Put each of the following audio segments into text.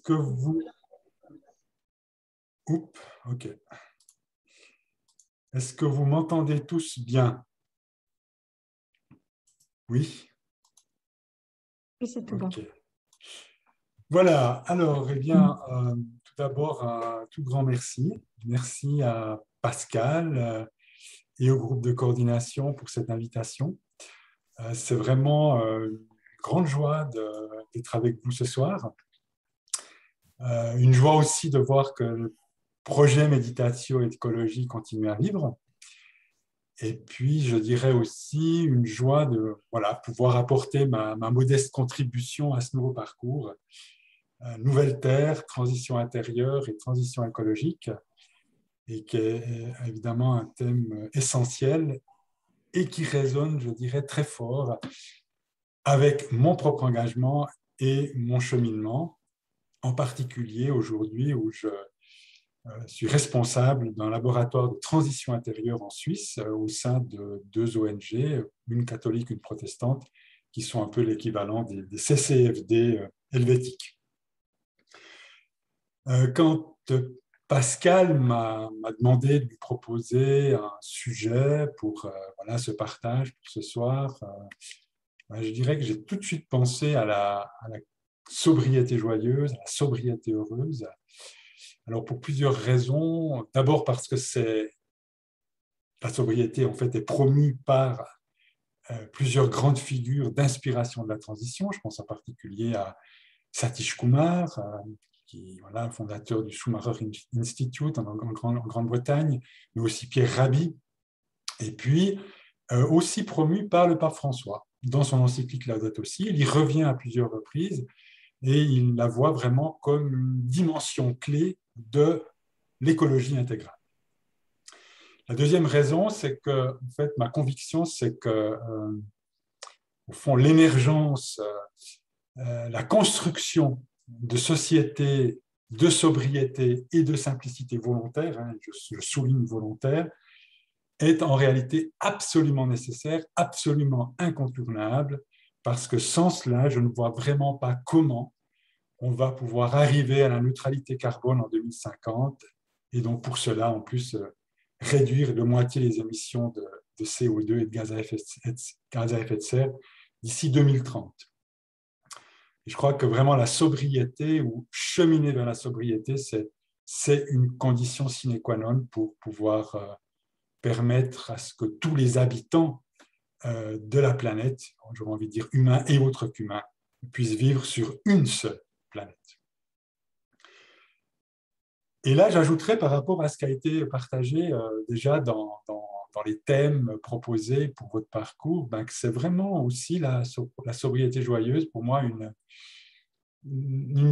que vous... Oups, ok. Est-ce que vous m'entendez tous bien? Oui? Oui, c'est tout bon. Ok. Voilà, alors, eh bien, tout d'abord, un tout grand merci. Merci à Pascal et au groupe de coordination pour cette invitation. C'est vraiment une grande joie d'être avec vous ce soir. Une joie aussi de voir que le projet Méditatio et Écologie continue à vivre. Et puis, je dirais aussi une joie de pouvoir apporter ma modeste contribution à ce nouveau parcours. Nouvelle Terre, transition intérieure et transition écologique, et qui est évidemment un thème essentiel et qui résonne, je dirais, très fort avec mon propre engagement et mon cheminement, en particulier aujourd'hui où je suis responsable d'un laboratoire de transition intérieure en Suisse au sein de deux ONG, une catholique, une protestante, qui sont un peu l'équivalent des CCFD helvétiques. Quand Pascal m'a demandé de lui proposer un sujet pour ce partage pour ce soir, je dirais que j'ai tout de suite pensé à la sobriété joyeuse, à la sobriété heureuse. Alors pour plusieurs raisons. D'abord parce que la sobriété en fait est promue par plusieurs grandes figures d'inspiration de la transition. Je pense en particulier à Satish Kumar, qui est fondateur du Schumacher Institute en Grande-Bretagne, mais aussi Pierre Rabhi, et puis aussi promu par le pape François. Dans son encyclique Laudato Si, il y revient à plusieurs reprises et il la voit vraiment comme une dimension clé de l'écologie intégrale. La deuxième raison, c'est que, en fait, ma conviction, c'est que, au fond, l'émergence, la construction de sociétés de sobriété et de simplicité volontaire, je souligne volontaire, est en réalité absolument nécessaire, absolument incontournable, parce que sans cela, je ne vois vraiment pas comment on va pouvoir arriver à la neutralité carbone en 2050, et donc pour cela, en plus, réduire de moitié les émissions de CO2 et de gaz à effet de serre d'ici 2030. Et je crois que vraiment la sobriété ou cheminer vers la sobriété, c'est une condition sine qua non pour pouvoir permettre à ce que tous les habitants de la planète, j'aurais envie de dire humains et autres qu'humains, puissent vivre sur une seule planète. Et là, j'ajouterais par rapport à ce qui a été partagé déjà dans les thèmes proposés pour votre parcours, que c'est vraiment aussi la sobriété joyeuse, pour moi, une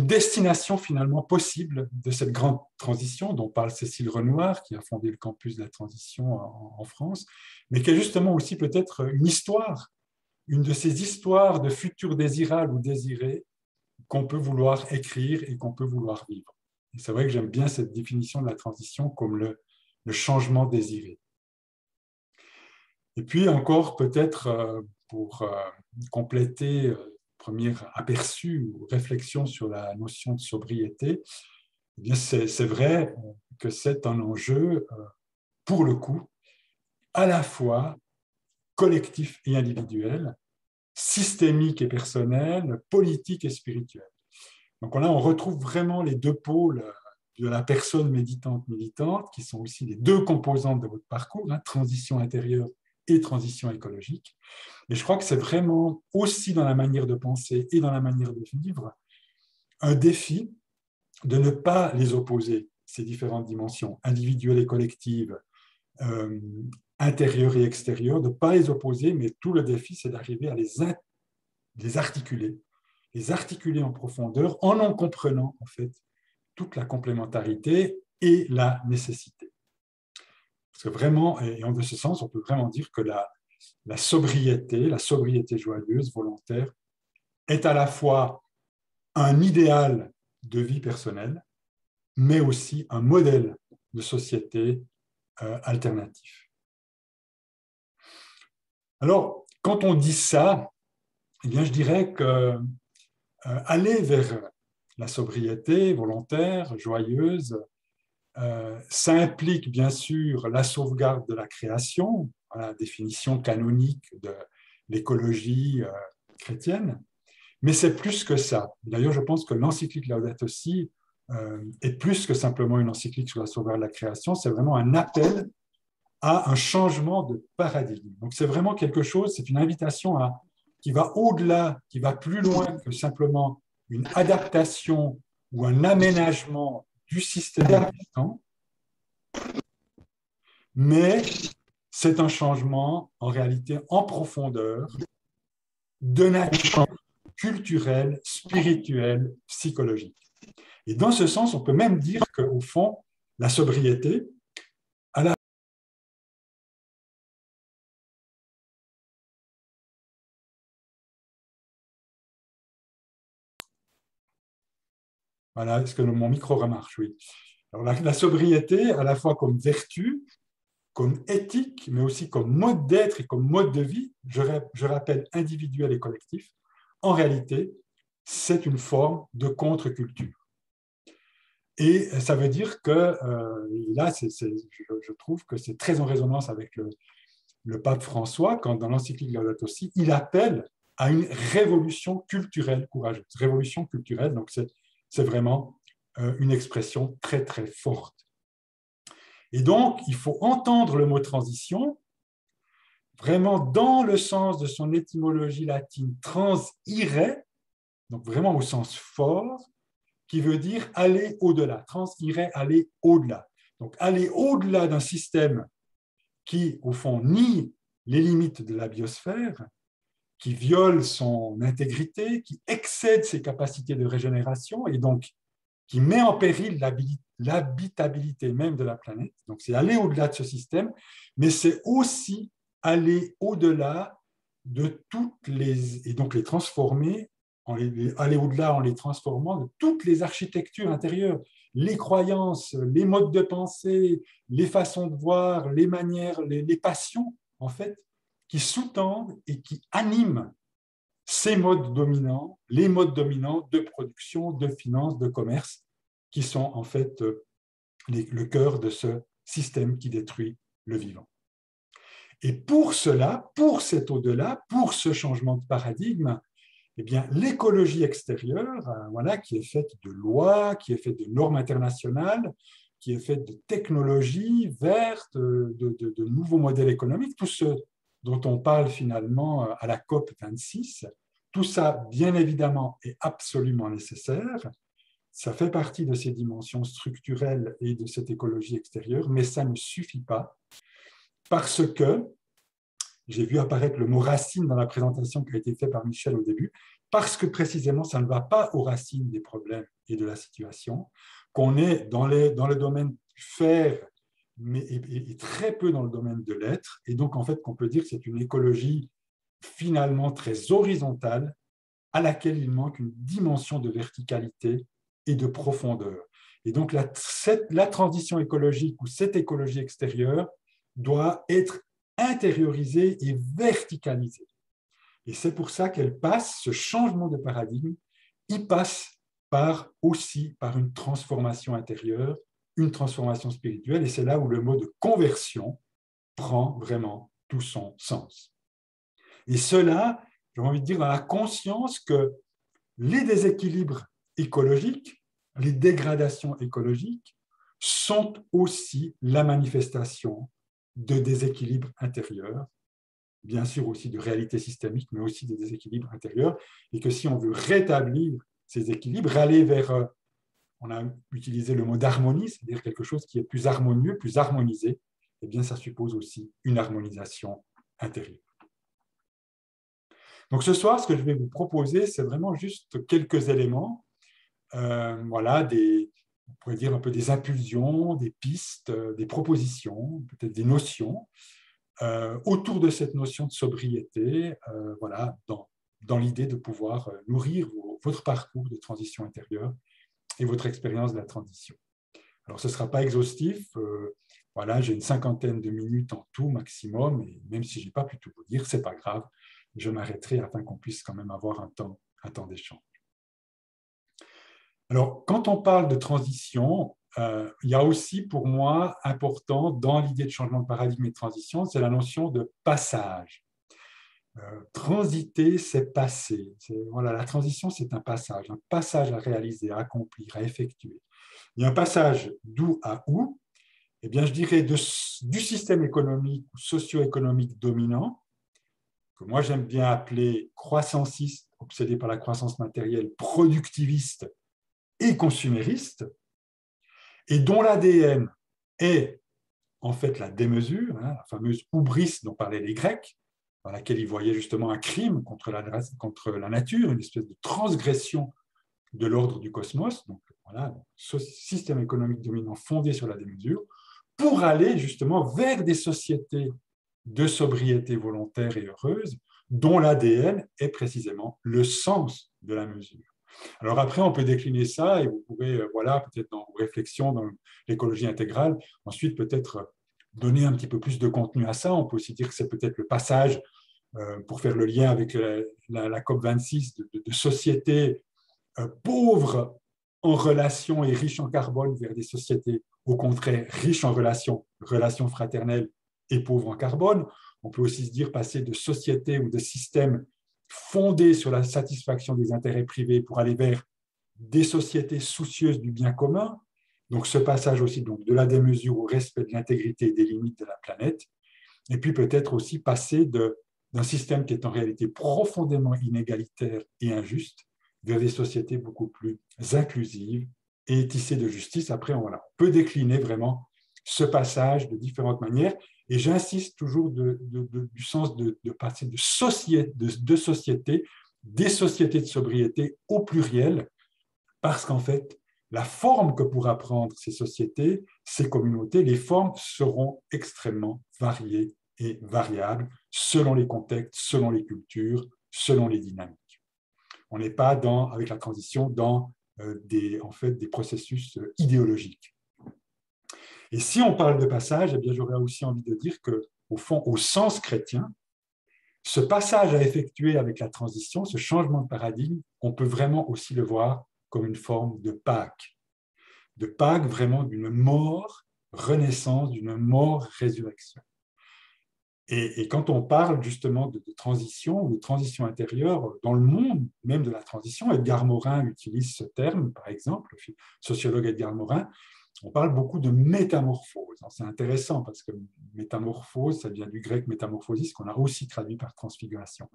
destination finalement possible de cette grande transition dont parle Cécile Renoir, qui a fondé le campus de la transition en France, mais qui est justement aussi peut-être une histoire, une de ces histoires de futurs désirables ou désirés qu'on peut vouloir écrire et qu'on peut vouloir vivre. Et c'est vrai que j'aime bien cette définition de la transition comme le changement désiré. Et puis encore peut-être pour compléter premier aperçu ou réflexion sur la notion de sobriété, eh bien c'est vrai que c'est un enjeu, pour le coup, à la fois collectif et individuel, systémique et personnel, politique et spirituel. Donc là, on retrouve vraiment les deux pôles de la personne méditante-militante, qui sont aussi les deux composantes de votre parcours, transition intérieure et transition écologique. Et je crois que c'est vraiment aussi dans la manière de penser et dans la manière de vivre un défi de ne pas les opposer, ces différentes dimensions, individuelles et collectives, intérieures et extérieures, de ne pas les opposer, mais tout le défi, c'est d'arriver à les articuler en profondeur en comprenant en fait toute la complémentarité et la nécessité. Parce que vraiment, et en ce sens, on peut vraiment dire que la sobriété joyeuse, volontaire, est à la fois un idéal de vie personnelle, mais aussi un modèle de société alternatif. Alors, quand on dit ça, eh bien, je dirais que aller vers la sobriété volontaire, joyeuse. Ça implique bien sûr la sauvegarde de la création, la définition canonique de l'écologie chrétienne, mais c'est plus que ça. D'ailleurs, je pense que l'encyclique Laudato Si est plus que simplement une encyclique sur la sauvegarde de la création, c'est vraiment un appel à un changement de paradigme. Donc c'est vraiment quelque chose, c'est une invitation qui va au-delà, qui va plus loin que simplement une adaptation ou un aménagement du système existant, mais c'est un changement en réalité en profondeur de nature culturelle, spirituelle, psychologique. Et dans ce sens, on peut même dire qu'au fond, la sobriété, à la voilà, est-ce que mon micro remarche? Oui. Alors, la sobriété, à la fois comme vertu, comme éthique, mais aussi comme mode d'être et comme mode de vie, je rappelle individuel et collectif, en réalité, c'est une forme de contre-culture. Et ça veut dire que là, je trouve que c'est très en résonance avec le pape François, quand dans l'encyclique Laudato Si, il appelle à une révolution culturelle courageuse. Révolution culturelle, donc c'est vraiment une expression très, très forte. Et donc, il faut entendre le mot transition vraiment dans le sens de son étymologie latine transire, donc vraiment au sens fort, qui veut dire aller au-delà. Transire, aller au-delà. Donc, aller au-delà d'un système qui, au fond, nie les limites de la biosphère, qui viole son intégrité, qui excède ses capacités de régénération et donc qui met en péril l'habitabilité même de la planète. Donc, c'est aller au-delà de ce système, mais c'est aussi aller au-delà de toutes les... et donc les transformer, aller au-delà en les transformant de toutes les architectures intérieures, les croyances, les modes de pensée, les façons de voir, les manières, les passions, en fait, qui sous-tendent et qui animent ces modes dominants, les modes dominants de production, de finance, de commerce, qui sont en fait le cœur de ce système qui détruit le vivant. Et pour cela, pour cet au-delà, pour ce changement de paradigme, eh bien, l'écologie extérieure, voilà, qui est faite de lois, qui est faite de normes internationales, qui est faite de technologies vertes, de nouveaux modèles économiques, tout ce dont on parle finalement à la COP 26, tout ça, bien évidemment, est absolument nécessaire. Ça fait partie de ces dimensions structurelles et de cette écologie extérieure, mais ça ne suffit pas parce que, j'ai vu apparaître le mot racine dans la présentation qui a été faite par Michel au début, parce que précisément, ça ne va pas aux racines des problèmes et de la situation, qu'on est dans le domaine du faire, mais et très peu dans le domaine de l'être, et donc en fait qu'on peut dire que c'est une écologie finalement très horizontale, à laquelle il manque une dimension de verticalité et de profondeur. Et donc la transition écologique ou cette écologie extérieure doit être intériorisée et verticalisée. Et c'est pour ça qu'elle passe, ce changement de paradigme, il passe aussi par une transformation intérieure, une transformation spirituelle, et c'est là où le mot de conversion prend vraiment tout son sens. Et cela, j'ai envie de dire, dans la conscience que les déséquilibres écologiques, les dégradations écologiques sont aussi la manifestation de déséquilibres intérieurs, bien sûr aussi de réalités systémiques, mais aussi des déséquilibres intérieurs, et que si on veut rétablir ces équilibres, aller vers, on a utilisé le mot d'harmonie, c'est-à-dire quelque chose qui est plus harmonieux, plus harmonisé, eh bien ça suppose aussi une harmonisation intérieure. Donc ce soir, ce que je vais vous proposer, c'est vraiment juste quelques éléments, voilà, on pourrait dire un peu des impulsions, des pistes, des propositions, peut-être des notions, autour de cette notion de sobriété, voilà, dans l'idée de pouvoir nourrir votre parcours de transition intérieure et votre expérience de la transition. Alors ce ne sera pas exhaustif, voilà, j'ai une 50aine de minutes en tout maximum, et même si je n'ai pas pu tout vous dire, ce n'est pas grave, je m'arrêterai afin qu'on puisse quand même avoir un temps d'échange. Alors, quand on parle de transition, il y a aussi pour moi important dans l'idée de changement de paradigme et de transition, c'est la notion de passage. Transiter, c'est passer. Voilà, la transition, c'est un passage à réaliser, à accomplir, à effectuer. Il y a un passage d'où à où, eh bien, je dirais du système économique ou socio-économique dominant, que moi j'aime bien appeler croissanciste, obsédé par la croissance matérielle, productiviste et consumériste, et dont l'ADN est en fait la démesure, la fameuse hubris dont parlaient les Grecs, dans laquelle ils voyaient justement un crime contre la nature, une espèce de transgression de l'ordre du cosmos. Donc voilà, ce système économique dominant fondé sur la démesure, pour aller justement vers des sociétés de sobriété volontaire et heureuse, dont l'ADN est précisément le sens de la mesure. Alors après, on peut décliner ça et vous pourrez, voilà, peut-être dans vos réflexions dans l'écologie intégrale, ensuite peut-être donner un petit peu plus de contenu à ça. On peut aussi dire que c'est peut-être le passage, pour faire le lien avec la COP26, de sociétés pauvres en relation et riches en carbone vers des sociétés, au contraire, riches en relations fraternelles et pauvres en carbone. On peut aussi se dire passer de sociétés ou de systèmes fondés sur la satisfaction des intérêts privés pour aller vers des sociétés soucieuses du bien commun. Donc ce passage aussi donc, de la démesure au respect de l'intégrité et des limites de la planète. Et puis peut-être aussi passer d'un système qui est en réalité profondément inégalitaire et injuste vers des sociétés beaucoup plus inclusives et tissées de justice. Après, on peut décliner vraiment ce passage de différentes manières. Et j'insiste toujours du sens de passer de société, des sociétés de sobriété au pluriel, parce qu'en fait, la forme que pourra prendre ces sociétés, ces communautés, les formes seront extrêmement variées et variables selon les contextes, selon les cultures, selon les dynamiques. On n'est pas avec la transition dans des processus idéologiques. Et si on parle de passage, eh bien, j'aurais aussi envie de dire qu'au fond, au sens chrétien, ce passage à effectuer avec la transition, ce changement de paradigme, on peut vraiment aussi le voir comme une forme de Pâques vraiment d'une mort, renaissance, d'une mort, résurrection. Et quand on parle justement de transition, ou de transition intérieure, dans le monde même de la transition, Edgar Morin utilise ce terme, par exemple, le sociologue Edgar Morin, on parle beaucoup de métamorphose. C'est intéressant parce que métamorphose, ça vient du grec métamorphosis, qu'on a aussi traduit par transfiguration.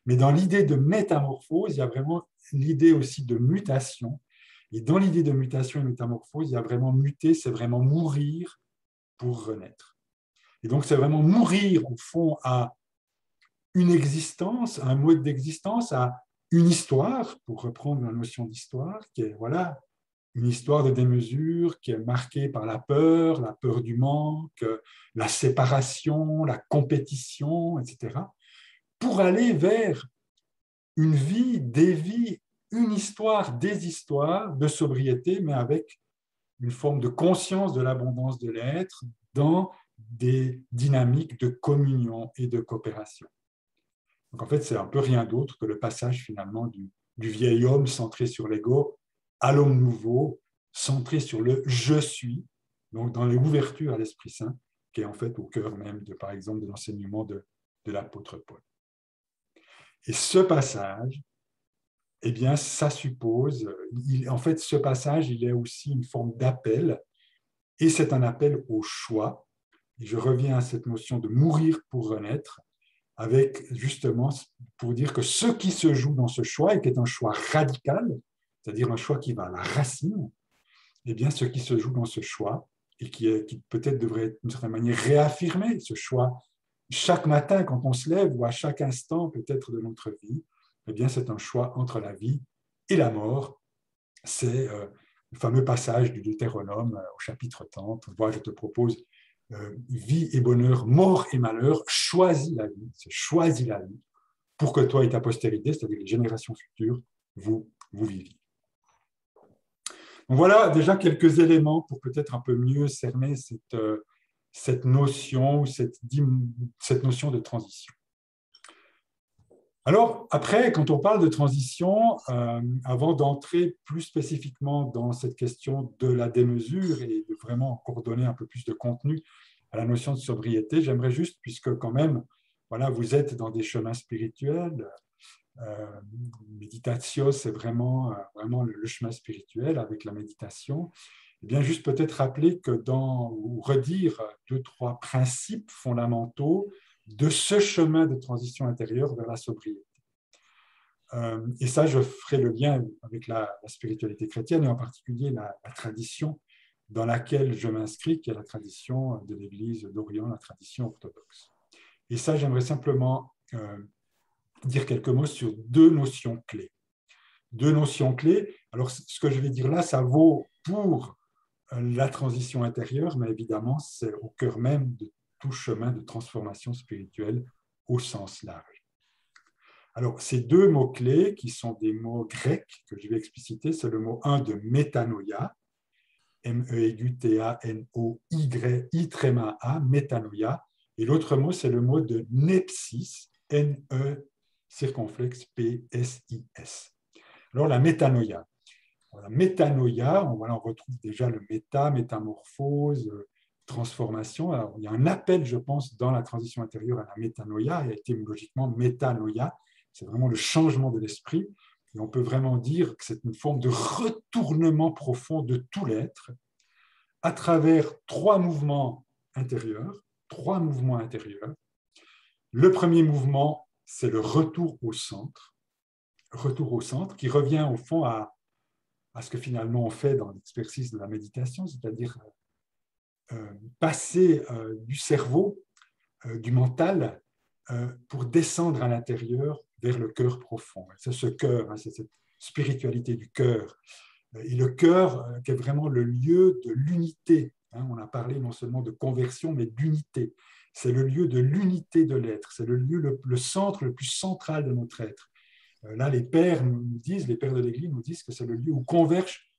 Mais dans l'idée de métamorphose, il y a vraiment l'idée aussi de mutation. Et dans l'idée de mutation et métamorphose, il y a vraiment muter, c'est vraiment mourir pour renaître. Et donc, c'est vraiment mourir, au fond, à une existence, à un mode d'existence, à une histoire, pour reprendre la notion d'histoire, qui est, voilà, une histoire de démesure qui est marquée par la peur du manque, la séparation, la compétition, etc., pour aller vers une vie, des vies, une histoire, des histoires de sobriété, mais avec une forme de conscience de l'abondance de l'être dans des dynamiques de communion et de coopération. Donc en fait, c'est un peu rien d'autre que le passage finalement du vieil homme centré sur l'ego à l'homme nouveau, centré sur le je suis, donc dans l'ouverture à l'Esprit Saint, qui est en fait au cœur même, par exemple, de l'enseignement de l'apôtre Paul. Et ce passage, eh bien, ça suppose, en fait, ce passage, il est aussi une forme d'appel, et c'est un appel au choix. Et je reviens à cette notion de mourir pour renaître, avec justement pour dire que ce qui se joue dans ce choix, et qui est un choix radical, c'est-à-dire un choix qui va à la racine, eh bien, ce qui se joue dans ce choix, et qui peut-être devrait être d'une certaine manière réaffirmé, ce choix, chaque matin quand on se lève, ou à chaque instant peut-être de notre vie, eh bien, c'est un choix entre la vie et la mort. C'est le fameux passage du Deutéronome au chapitre 30. Voilà, je te propose vie et bonheur, mort et malheur, choisis la vie, c'est choisis la vie pour que toi et ta postérité, c'est-à-dire les générations futures, vous viviez. Donc voilà déjà quelques éléments pour peut-être un peu mieux cerner cette notion de transition. Alors, après, quand on parle de transition, avant d'entrer plus spécifiquement dans cette question de la démesure et de vraiment encore donner un peu plus de contenu à la notion de sobriété, j'aimerais juste, puisque quand même, voilà, vous êtes dans des chemins spirituels, méditatio, c'est vraiment le chemin spirituel avec la méditation, eh bien, juste peut-être rappeler que ou redire deux, trois principes fondamentaux de ce chemin de transition intérieure vers la sobriété. Et ça, je ferai le lien avec la spiritualité chrétienne et en particulier la tradition dans laquelle je m'inscris, qui est la tradition de l'Église d'Orient, la tradition orthodoxe. Et ça, j'aimerais simplement dire quelques mots sur deux notions clés. Deux notions clés. Alors, ce que je vais dire là, ça vaut pour la transition intérieure, mais évidemment, c'est au cœur même de tout chemin de transformation spirituelle au sens large. Alors, ces deux mots-clés, qui sont des mots grecs que je vais expliciter, c'est le mot 1 de métanoïa, M-E-T-A-N-O-Y-I-A, métanoïa, et l'autre mot, c'est le mot de nepsis, N-E circonflexe P-S-I-S. Alors, la métanoïa. La métanoïa, on retrouve déjà le métamorphose, transformation. Alors, il y a un appel, je pense, dans la transition intérieure à la métanoïa, et étymologiquement, métanoïa, c'est vraiment le changement de l'esprit. Et on peut vraiment dire que c'est une forme de retournement profond de tout l'être à travers trois mouvements intérieurs. Trois mouvements intérieurs. Le premier mouvement, c'est le retour au centre, qui revient au fond à ce que finalement on fait dans l'exercice de la méditation, c'est-à-dire passer du cerveau, du mental, pour descendre à l'intérieur vers le cœur profond. C'est ce cœur, c'est cette spiritualité du cœur. Et le cœur, qui est vraiment le lieu de l'unité. On a parlé non seulement de conversion, mais d'unité. C'est le lieu de l'unité de l'être. C'est le lieu, le centre le plus central de notre être. Là, les pères les pères de l'Église nous disent que c'est le lieu où convergent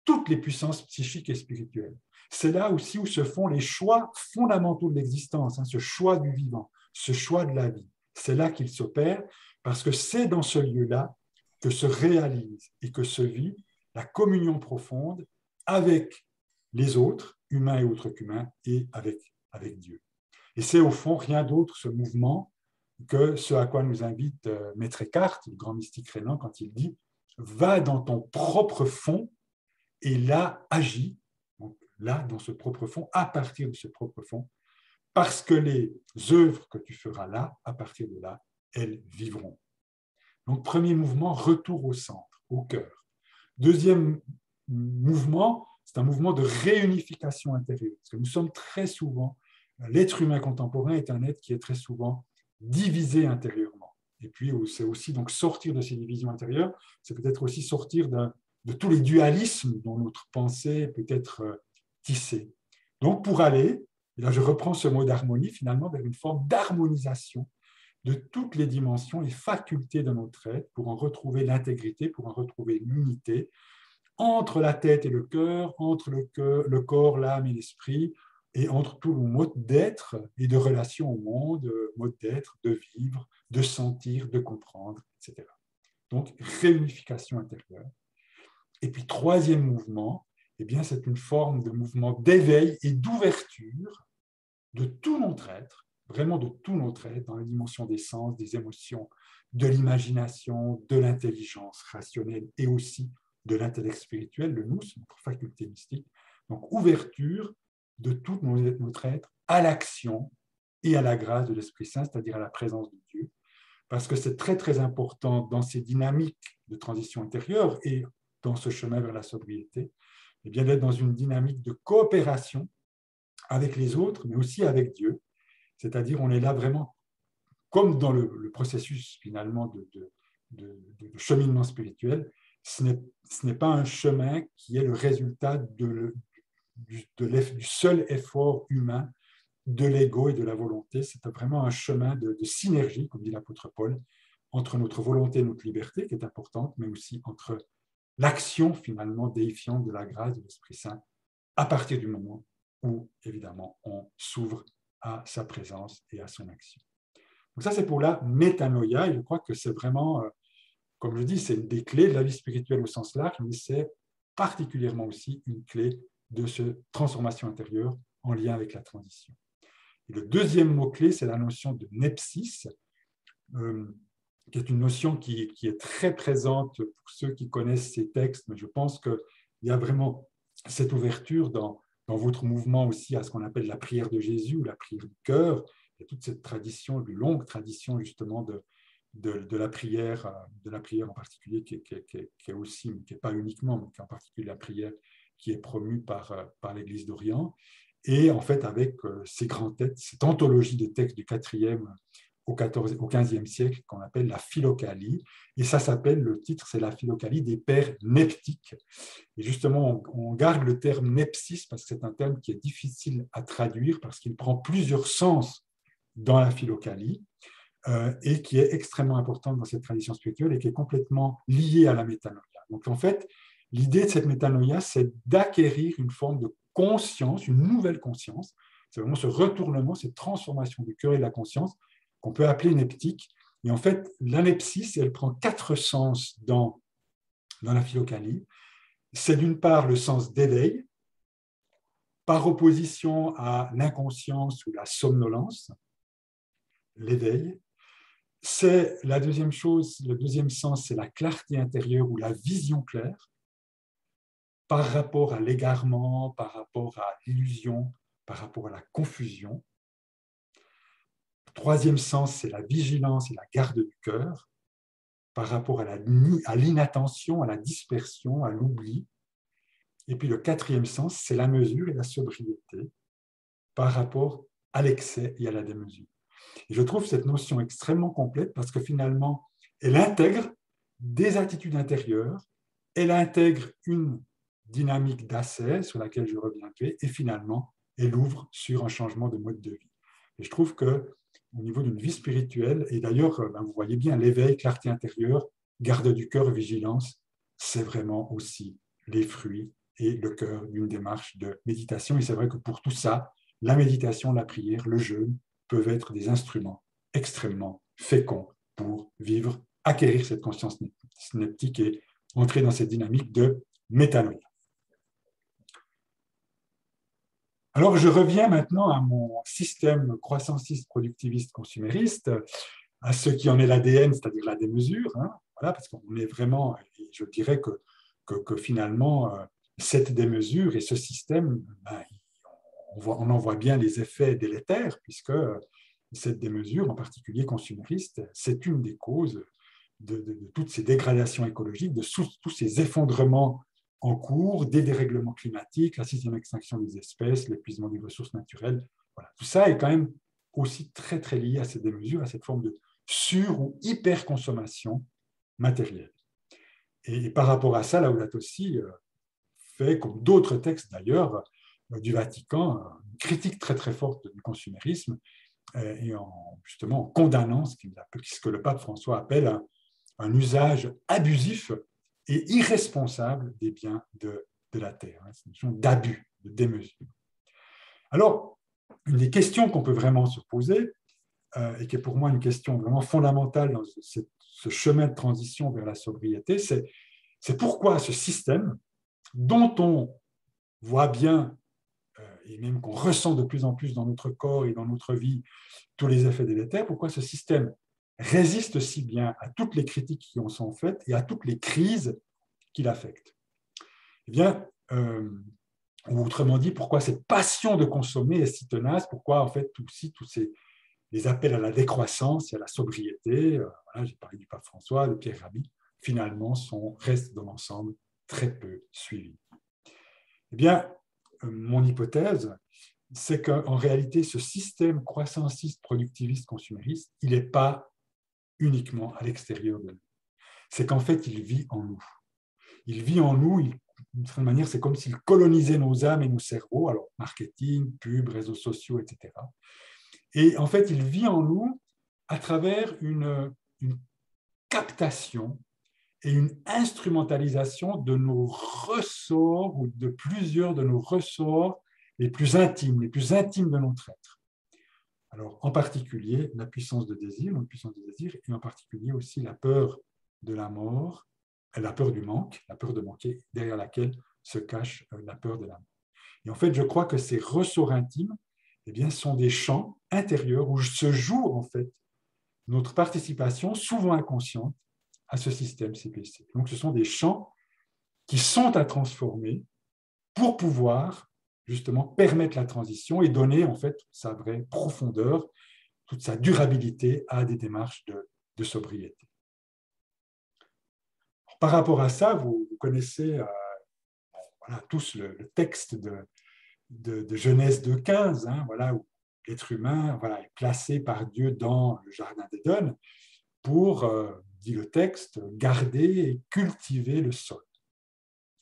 toutes les puissances psychiques et spirituelles. C'est là aussi où se font les choix fondamentaux de l'existence, ce choix du vivant, ce choix de la vie. C'est là qu'il s'opère, parce que c'est dans ce lieu-là que se réalise et que se vit la communion profonde avec les autres, humains et autres qu'humains, et avec Dieu. Et c'est au fond rien d'autre, ce mouvement, que ce à quoi nous invite Maître Eckhart, le grand mystique rénan, quand il dit « Va dans ton propre fond et là agis », donc là, dans ce propre fond, à partir de ce propre fond, parce que les œuvres que tu feras là, à partir de là, elles vivront. Donc, premier mouvement, retour au centre, au cœur. Deuxième mouvement, c'est un mouvement de réunification intérieure. Parce que nous sommes très souvent, l'être humain contemporain est un être qui est très souvent divisé intérieurement. Et puis, c'est aussi donc sortir de ces divisions intérieures, c'est peut-être aussi sortir de tous les dualismes dont notre pensée peut être tissée. Donc, pour aller, et là je reprends ce mot d'harmonie, finalement, vers une forme d'harmonisation de toutes les dimensions et facultés de notre être pour en retrouver l'intégrité, pour en retrouver l'unité entre la tête et le cœur, entre le corps, l'âme et l'esprit, et entre tout le mode d'être et de relation au monde, mode d'être, de vivre, de sentir, de comprendre, etc. Donc, réunification intérieure. Et puis, troisième mouvement, eh bien, c'est une forme de mouvement d'éveil et d'ouverture de tout notre être, vraiment de tout notre être, dans la dimension des sens, des émotions, de l'imagination, de l'intelligence rationnelle et aussi de l'intellect spirituel, le nous, notre faculté mystique. Donc, ouverture de tout notre être à l'action et à la grâce de l'Esprit Saint, c'est-à-dire à la présence de Dieu, parce que c'est très, très important dans ces dynamiques de transition intérieure et dans ce chemin vers la sobriété, eh bien d'être dans une dynamique de coopération avec les autres, mais aussi avec Dieu. C'est-à-dire, on est là vraiment comme dans le processus finalement de cheminement spirituel. Ce n'est pas un chemin qui est le résultat du seul effort humain, de l'ego et de la volonté. C'est vraiment un chemin de synergie, comme dit l'apôtre Paul, entre notre volonté et notre liberté, qui est importante, mais aussi entre l'action finalement déifiante de la grâce de l'Esprit Saint à partir du moment où, évidemment, on s'ouvre à sa présence et à son action. Donc ça, c'est pour la métanoïa, et je crois que c'est vraiment, comme je dis, c'est une des clés de la vie spirituelle au sens large, mais c'est particulièrement aussi une clé de cette transformation intérieure en lien avec la transition. Et le deuxième mot-clé, c'est la notion de nepsis, qui est une notion qui est très présente pour ceux qui connaissent ces textes, mais je pense qu'il y a vraiment cette ouverture dans votre mouvement aussi à ce qu'on appelle la prière de Jésus ou la prière du cœur. Il y a toute cette tradition, une longue tradition justement de la prière en particulier, qui est aussi, mais qui n'est pas uniquement, mais qui est en particulier la prière qui est promue par l'Église d'Orient. Et en fait, avec ces grands textes, cette anthologie des textes du 4e au 15e siècle qu'on appelle la Philokalie. Et ça s'appelle, le titre, c'est la Philokalie des pères neptiques. Et justement, on garde le terme nepsis parce que c'est un terme qui est difficile à traduire parce qu'il prend plusieurs sens dans la Philokalie et qui est extrêmement important dans cette tradition spirituelle et qui est complètement lié à la métanoïa. Donc en fait, l'idée de cette métanoïa, c'est d'acquérir une forme de conscience, une nouvelle conscience. C'est vraiment ce retournement, cette transformation du cœur et de la conscience qu'on peut appeler neptique. Et en fait, l'anepsis, elle prend 4 sens dans la Philokalie. C'est d'une part le sens d'éveil, par opposition à l'inconscience ou la somnolence, l'éveil. C'est la deuxième chose, le deuxième sens, c'est la clarté intérieure ou la vision claire par rapport à l'égarement, par rapport à l'illusion, par rapport à la confusion. Le troisième sens, c'est la vigilance et la garde du cœur par rapport à l'inattention, à la dispersion, à l'oubli. Et puis le quatrième sens, c'est la mesure et la sobriété par rapport à l'excès et à la démesure. Et je trouve cette notion extrêmement complète parce que finalement, elle intègre des attitudes intérieures, elle intègre une dynamique d'ascèse sur laquelle je reviendrai et finalement, elle ouvre sur un changement de mode de vie. Et je trouve que au niveau d'une vie spirituelle, et d'ailleurs, vous voyez bien, l'éveil, clarté intérieure, garde du cœur, vigilance, c'est vraiment aussi les fruits et le cœur d'une démarche de méditation. Et c'est vrai que pour tout ça, la méditation, la prière, le jeûne peuvent être des instruments extrêmement féconds pour vivre, acquérir cette conscience neptique et entrer dans cette dynamique de métanoïa. Alors, je reviens maintenant à mon système croissanciste, productiviste, consumériste, à ce qui en est l'ADN, c'est-à-dire la démesure, voilà, parce qu'on est vraiment, je dirais que finalement, cette démesure et ce système, on en voit bien les effets délétères, puisque cette démesure, en particulier consumériste, c'est une des causes de toutes ces dégradations écologiques, de tous ces effondrements en cours, des dérèglements climatiques, la 6e extinction des espèces, l'épuisement des ressources naturelles. Voilà. Tout ça est quand même aussi très, très lié à ces démesures, à cette forme de sur- ou hyperconsommation matérielle. Et par rapport à ça, Laudato Si fait, comme d'autres textes d'ailleurs du Vatican, une critique très, très forte du consumérisme et justement en condamnant ce que le pape François appelle un usage abusif et irresponsable des biens de la terre. C'est une notion d'abus, de démesure. Alors, une des questions qu'on peut vraiment se poser, et qui est pour moi une question vraiment fondamentale dans ce chemin de transition vers la sobriété, c'est pourquoi ce système, dont on voit bien, et même qu'on ressent de plus en plus dans notre corps et dans notre vie, tous les effets délétères, pourquoi ce système résiste si bien à toutes les critiques qui en sont faites et à toutes les crises qui l'affectent. Eh bien, autrement dit, pourquoi cette passion de consommer est si tenace, pourquoi en fait aussi tous les appels à la décroissance et à la sobriété, voilà, j'ai parlé du pape François, de Pierre Rabhi, finalement restent dans l'ensemble très peu suivis. Eh bien, mon hypothèse, c'est qu'en réalité, ce système croissanciste, productiviste, consumériste, il n'est pas uniquement à l'extérieur de nous. C'est qu'en fait, il vit en nous. Il vit en nous, d'une certaine manière, c'est comme s'il colonisait nos âmes et nos cerveaux, alors marketing, pub, réseaux sociaux, etc. Et en fait, il vit en nous à travers une captation et une instrumentalisation de nos ressorts ou de plusieurs de nos ressorts les plus intimes de notre être. Alors, en particulier, la puissance de désir, et en particulier aussi la peur de la mort, la peur du manque, la peur de manquer, derrière laquelle se cache la peur de la mort. Et en fait, je crois que ces ressorts intimes, eh bien, sont des champs intérieurs où se joue en fait notre participation, souvent inconsciente, à ce système CPC. Donc, ce sont des champs qui sont à transformer pour pouvoir justement permettre la transition et donner en fait sa vraie profondeur, toute sa durabilité à des démarches de sobriété. Par rapport à ça, vous connaissez voilà, tous le texte de Genèse 2.15, hein, voilà, où l'être humain voilà, est placé par Dieu dans le jardin d'Éden pour, dit le texte, garder et cultiver le sol.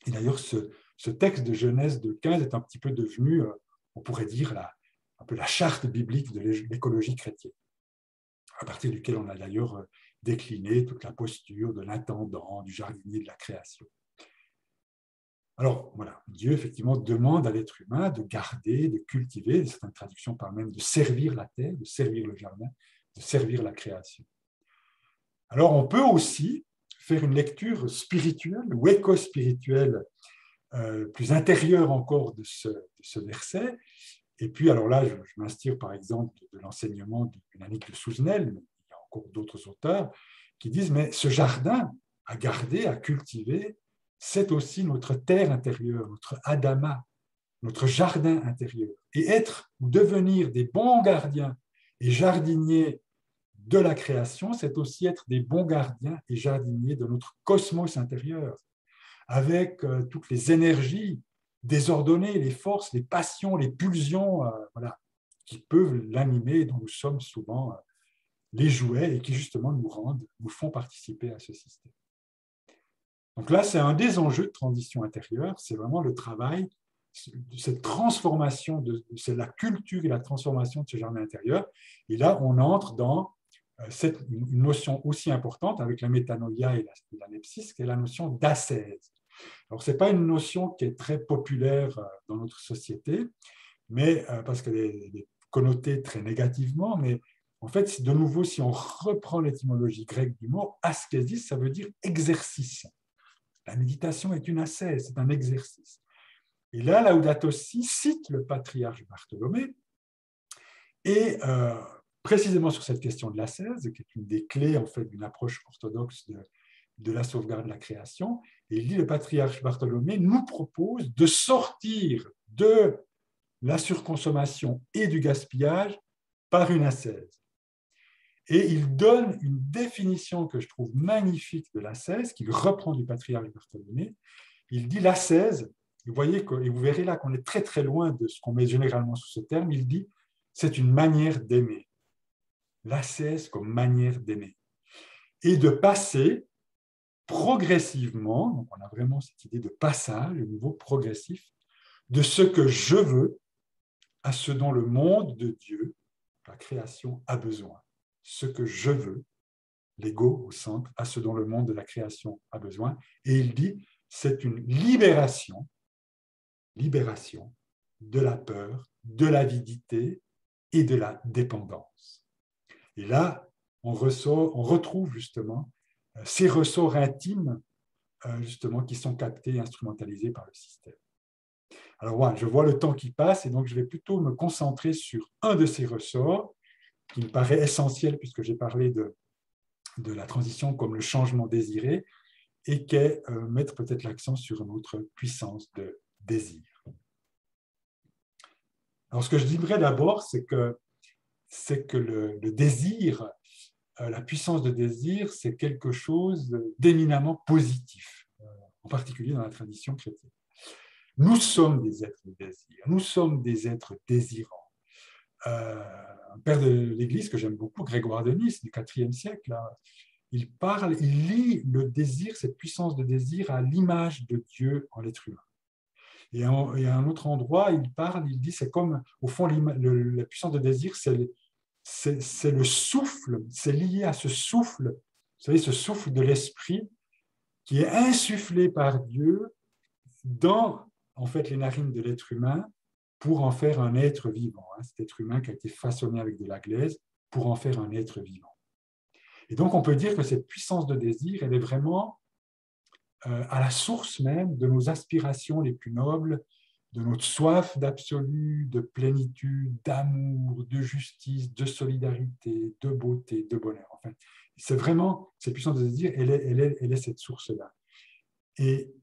Et d'ailleurs, ce texte de Genèse 2.15 est un petit peu devenu, on pourrait dire, un peu la charte biblique de l'écologie chrétienne, à partir duquel on a d'ailleurs décliné toute la posture de l'intendant, du jardinier de la création. Alors, voilà, Dieu, effectivement, demande à l'être humain de garder, de cultiver, certaines traductions parlent même de servir la terre, de servir le jardin, de servir la création. Alors, on peut aussi faire une lecture spirituelle ou éco-spirituelle plus intérieure encore de ce verset. Et puis, alors là, je m'inspire par exemple de l'enseignement d'une Annick de Souzenel, mais il y a encore d'autres auteurs qui disent, mais ce jardin à garder, à cultiver, c'est aussi notre terre intérieure, notre Adama, notre jardin intérieur. Et être ou devenir des bons gardiens et jardiniers de la création, c'est aussi être des bons gardiens et jardiniers de notre cosmos intérieur, avec toutes les énergies désordonnées, les forces, les passions, les pulsions voilà, qui peuvent l'animer, dont nous sommes souvent les jouets et qui justement nous font participer à ce système. Donc là, c'est un des enjeux de transition intérieure, c'est vraiment le travail de cette transformation, c'est la culture et la transformation de ce jardin intérieur. Et là, on entre dans une notion aussi importante avec la métanoïa et la nepsis, qui est la notion d'ascèse. Alors, ce n'est pas une notion qui est très populaire dans notre société, mais parce qu'elle est connotée très négativement, mais en fait, de nouveau, si on reprend l'étymologie grecque du mot, askésis, ça veut dire exercice. La méditation est une ascèse, c'est un exercice. Et là, Laudato Si cite le patriarche Bartholomée, et précisément sur cette question de l'ascèse, qui est une des clés en fait, d'une approche orthodoxe de la sauvegarde de la création, et il dit le patriarche Bartholomée nous propose de sortir de la surconsommation et du gaspillage par une ascèse. Et il donne une définition que je trouve magnifique de l'ascèse, qu'il reprend du patriarche Bartholomée. Il dit l'ascèse, vous voyez, et vous verrez là qu'on est très très loin de ce qu'on met généralement sous ce terme, il dit c'est une manière d'aimer. L'ascèse comme manière d'aimer. Et de passer progressivement, donc on a vraiment cette idée de passage, au niveau progressif, de ce que je veux à ce dont le monde de Dieu, la création, a besoin. Ce que je veux, l'ego au centre, à ce dont le monde de la création a besoin. Et il dit, c'est une libération de la peur, de l'avidité et de la dépendance. Et là, on retrouve justement ces ressorts intimes justement, qui sont captés et instrumentalisés par le système. Alors voilà, je vois le temps qui passe et donc je vais plutôt me concentrer sur un de ces ressorts qui me paraît essentiel puisque j'ai parlé de la transition comme le changement désiré et qui est mettre peut-être l'accent sur notre puissance de désir. Alors ce que je dirais d'abord, c'est que le désir, la puissance de désir, c'est quelque chose d'éminemment positif, en particulier dans la tradition chrétienne. Nous sommes des êtres de désir, nous sommes des êtres désirants. Un père de l'Église que j'aime beaucoup, Grégoire de Nice, du IVe siècle, là, il lie le désir, cette puissance de désir, à l'image de Dieu en l'être humain. Et à un autre endroit, il dit, c'est comme, au fond, la puissance de désir, c'est le souffle, c'est lié à ce souffle, vous savez, ce souffle de l'esprit qui est insufflé par Dieu dans, en fait, les narines de l'être humain pour en faire un être vivant. Cet être humain qui a été façonné avec de la glaise pour en faire un être vivant. Et donc, on peut dire que cette puissance de désir, elle est vraiment à la source même de nos aspirations les plus nobles, de notre soif d'absolu, de plénitude, d'amour, de justice, de solidarité, de beauté, de bonheur. Enfin, c'est vraiment cette puissance de désir, elle est cette source-là. Et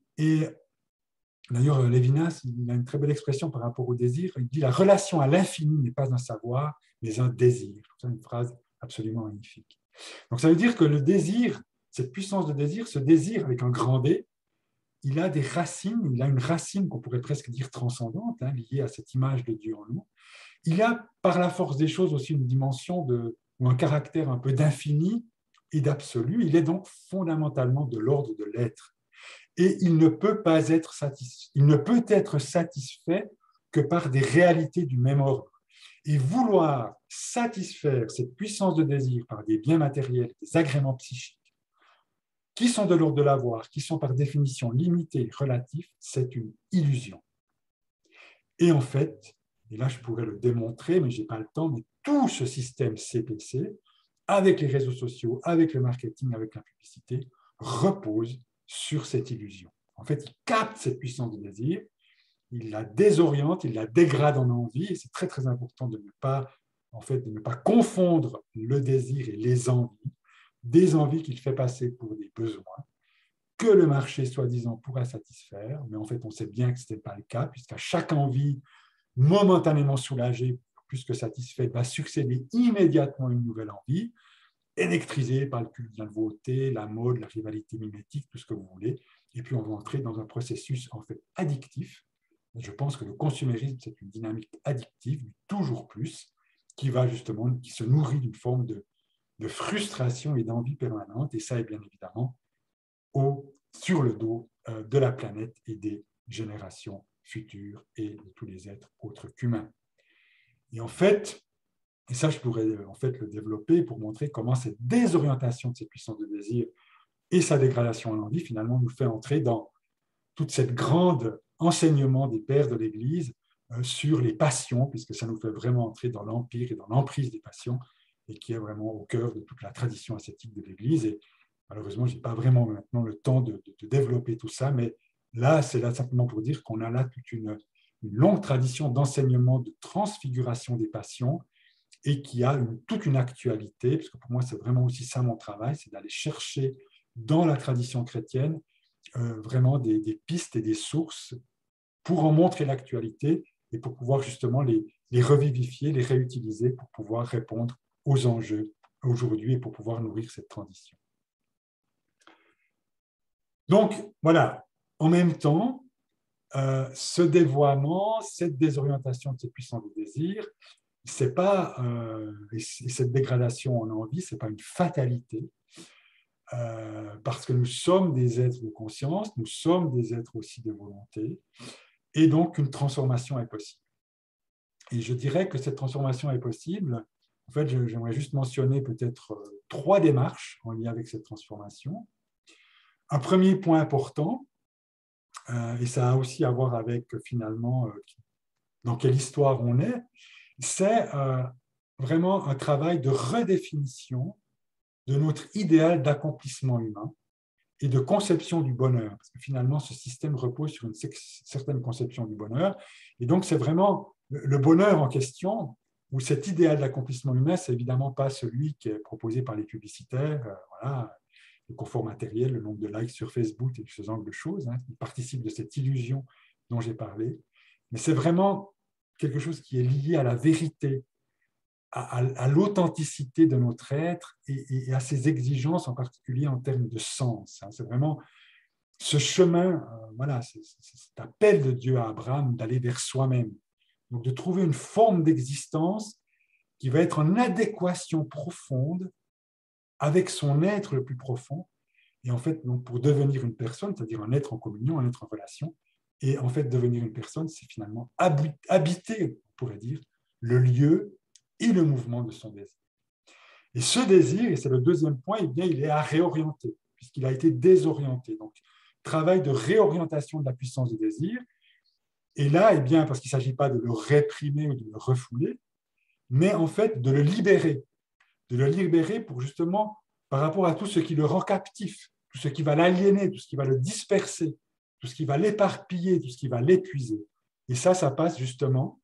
d'ailleurs, Lévinas, il a une très belle expression par rapport au désir. Il dit « La relation à l'infini n'est pas un savoir, mais un désir ». C'est une phrase absolument magnifique. Donc, ça veut dire que le désir, cette puissance de désir, ce désir avec un grand D, il a des racines, il a une racine qu'on pourrait presque dire transcendante, liée à cette image de Dieu en nous. Il a, par la force des choses, aussi une dimension ou un caractère un peu d'infini et d'absolu. Il est donc fondamentalement de l'ordre de l'être. Et il ne peut être satisfait que par des réalités du même ordre. Et vouloir satisfaire cette puissance de désir par des biens matériels, des agréments psychiques, qui sont de l'ordre de l'avoir, qui sont par définition limités, relatifs, c'est une illusion. Et en fait, et là je pourrais le démontrer, mais je n'ai pas le temps, mais tout ce système CPC, avec les réseaux sociaux, avec le marketing, avec la publicité, repose sur cette illusion. En fait, il capte cette puissance de désir, il la désoriente, il la dégrade en envie, et c'est très très important de ne pas confondre le désir et les envies, des envies qu'il fait passer pour des besoins, que le marché soi-disant pourra satisfaire, mais en fait on sait bien que ce n'est pas le cas, puisqu'à chaque envie momentanément soulagée, plus que satisfaite, va succéder immédiatement une nouvelle envie, électrisée par le culte de la nouveauté, la mode, la rivalité mimétique, tout ce que vous voulez, et puis on va entrer dans un processus en fait addictif. Je pense que le consumérisme, c'est une dynamique addictive, du toujours plus, qui se nourrit d'une forme de frustration et d'envie permanente, et ça est bien évidemment sur le dos de la planète et des générations futures et de tous les êtres autres qu'humains. Et en fait, et ça je pourrais en fait le développer pour montrer comment cette désorientation de cette puissance de désir et sa dégradation en envie finalement nous fait entrer dans toute cette grande enseignement des pères de l'Église sur les passions, puisque ça nous fait vraiment entrer dans l'empire et dans l'emprise des passions, et qui est vraiment au cœur de toute la tradition ascétique de l'Église. Et malheureusement, je n'ai pas vraiment maintenant le temps de développer tout ça, mais là, c'est là simplement pour dire qu'on a là toute une longue tradition d'enseignement, de transfiguration des passions, et qui a toute une actualité, parce que pour moi, c'est vraiment aussi ça mon travail, c'est d'aller chercher dans la tradition chrétienne vraiment des pistes et des sources pour en montrer l'actualité et pour pouvoir justement les revivifier, les réutiliser pour pouvoir répondre aux enjeux aujourd'hui et pour pouvoir nourrir cette transition. Donc, voilà, en même temps, ce dévoiement, cette désorientation de cette puissance de désir, c'est pas, et cette dégradation en envie, ce n'est pas une fatalité, parce que nous sommes des êtres de conscience, nous sommes des êtres aussi de volonté, et donc une transformation est possible. Et je dirais que cette transformation est possible. En fait, j'aimerais juste mentionner peut-être 3 démarches en lien avec cette transformation. Un premier point important, et ça a aussi à voir avec finalement dans quelle histoire on est, c'est vraiment un travail de redéfinition de notre idéal d'accomplissement humain et de conception du bonheur, parce que finalement, ce système repose sur une certaine conception du bonheur. Et donc, c'est vraiment le bonheur en question, où cet idéal d'accomplissement humain, c'est évidemment pas celui qui est proposé par les publicitaires, voilà, le confort matériel, le nombre de likes sur Facebook et ce genre de choses, qui participent de cette illusion dont j'ai parlé. Mais c'est vraiment quelque chose qui est lié à la vérité, à l'authenticité de notre être et à ses exigences, en particulier en termes de sens. C'est vraiment ce chemin, voilà, c'est cet appel de Dieu à Abraham d'aller vers soi-même. Donc, de trouver une forme d'existence qui va être en adéquation profonde avec son être le plus profond. Et en fait, donc, pour devenir une personne, c'est-à-dire un être en communion, un être en relation, et en fait, devenir une personne, c'est finalement habiter, on pourrait dire, le lieu et le mouvement de son désir. Et ce désir, et c'est le deuxième point, eh bien, il est à réorienter, puisqu'il a été désorienté. Donc, travail de réorientation de la puissance du désir. Et là, eh bien, parce qu'il ne s'agit pas de le réprimer ou de le refouler, mais en fait de le libérer. De le libérer pour justement, par rapport à tout ce qui le rend captif, tout ce qui va l'aliéner, tout ce qui va le disperser, tout ce qui va l'éparpiller, tout ce qui va l'épuiser. Et ça passe justement,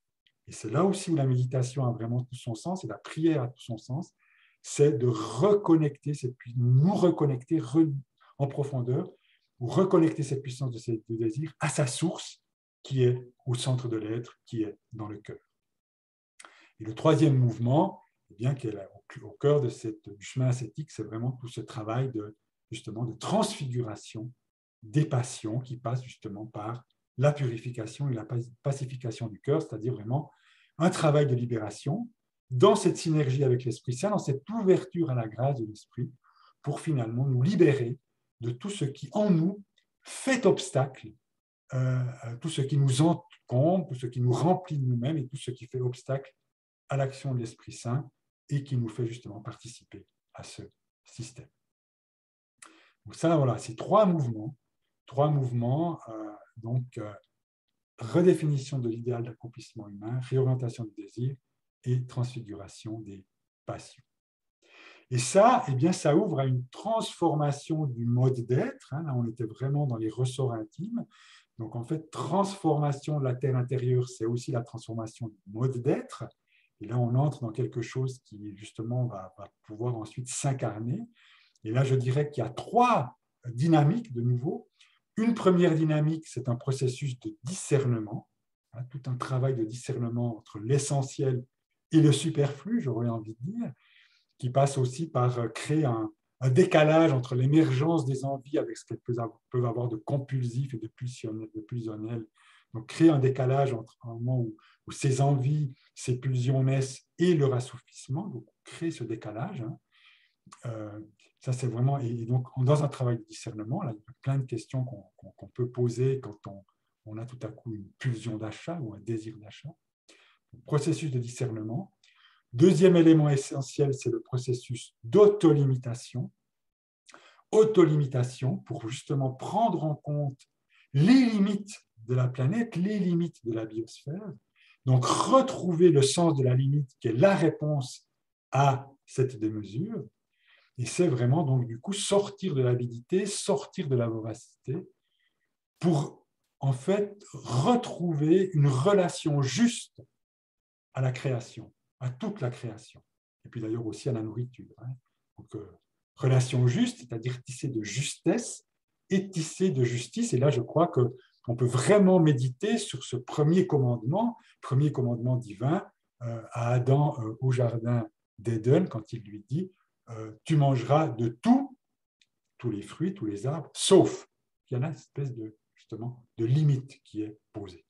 et c'est là aussi où la méditation a vraiment tout son sens, et la prière a tout son sens, c'est de reconnecter, nous reconnecter en profondeur, ou reconnecter cette puissance de désir à sa source, qui est au centre de l'être, qui est dans le cœur. Et le troisième mouvement, eh bien, qui est au cœur du chemin ascétique, c'est vraiment tout ce travail justement de transfiguration des passions qui passe justement par la purification et la pacification du cœur, c'est-à-dire vraiment un travail de libération dans cette synergie avec l'Esprit Saint, dans cette ouverture à la grâce de l'Esprit, pour finalement nous libérer de tout ce qui en nous fait obstacle, tout ce qui nous encombre, tout ce qui nous remplit de nous-mêmes et tout ce qui fait obstacle à l'action de l'Esprit Saint et qui nous fait justement participer à ce système. Donc ça, voilà, c'est trois mouvements, donc redéfinition de l'idéal d'accomplissement humain, réorientation du désir et transfiguration des passions. Et ça, eh bien, ça ouvre à une transformation du mode d'être. Là, on était vraiment dans les ressorts intimes. Donc, en fait, transformation de la terre intérieure, c'est aussi la transformation du mode d'être. Et là, on entre dans quelque chose qui, justement, va pouvoir ensuite s'incarner. Et là, je dirais qu'il y a trois dynamiques, de nouveau. Une première dynamique, c'est un processus de discernement, tout un travail de discernement entre l'essentiel et le superflu, j'aurais envie de dire, qui passe aussi par créer un décalage entre l'émergence des envies avec ce qu'elles peuvent avoir de compulsif et de pulsionnel. Donc, créer un décalage entre un moment où ces envies, ces pulsions naissent et leur assouvissement, donc créer ce décalage. Ça, c'est vraiment... Et donc, dans un travail de discernement, là, il y a plein de questions qu'on peut poser quand on a tout à coup une pulsion d'achat ou un désir d'achat. Processus de discernement. Deuxième élément essentiel, c'est le processus d'autolimitation. Autolimitation pour justement prendre en compte les limites de la planète, les limites de la biosphère. Donc, retrouver le sens de la limite qui est la réponse à cette démesure. Et c'est vraiment, donc, du coup, sortir de l'avidité, sortir de la voracité pour, en fait, retrouver une relation juste à la création, à toute la création, et puis d'ailleurs aussi à la nourriture. Donc, relation juste, c'est-à-dire tissée de justesse et tissée de justice. Et là, je crois qu'on peut vraiment méditer sur ce premier commandement divin à Adam au jardin d'Éden, quand il lui dit tu mangeras de tous les fruits, tous les arbres, sauf qu'il y a une espèce justement, de limite qui est posée.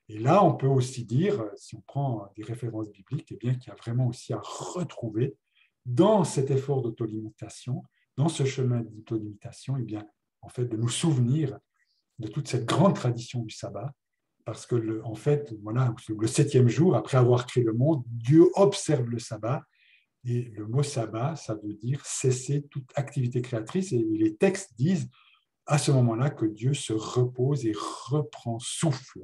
Et là, on peut aussi dire, si on prend des références bibliques, eh bien, qu'il y a vraiment aussi à retrouver dans cet effort d'autolimitation, dans ce chemin d'autolimitation, eh bien, en fait, de nous souvenir de toute cette grande tradition du sabbat, parce que, en fait, voilà, le septième jour, après avoir créé le monde, Dieu observe le sabbat, et le mot sabbat, ça veut dire cesser toute activité créatrice, et les textes disent à ce moment-là que Dieu se repose et reprend souffle.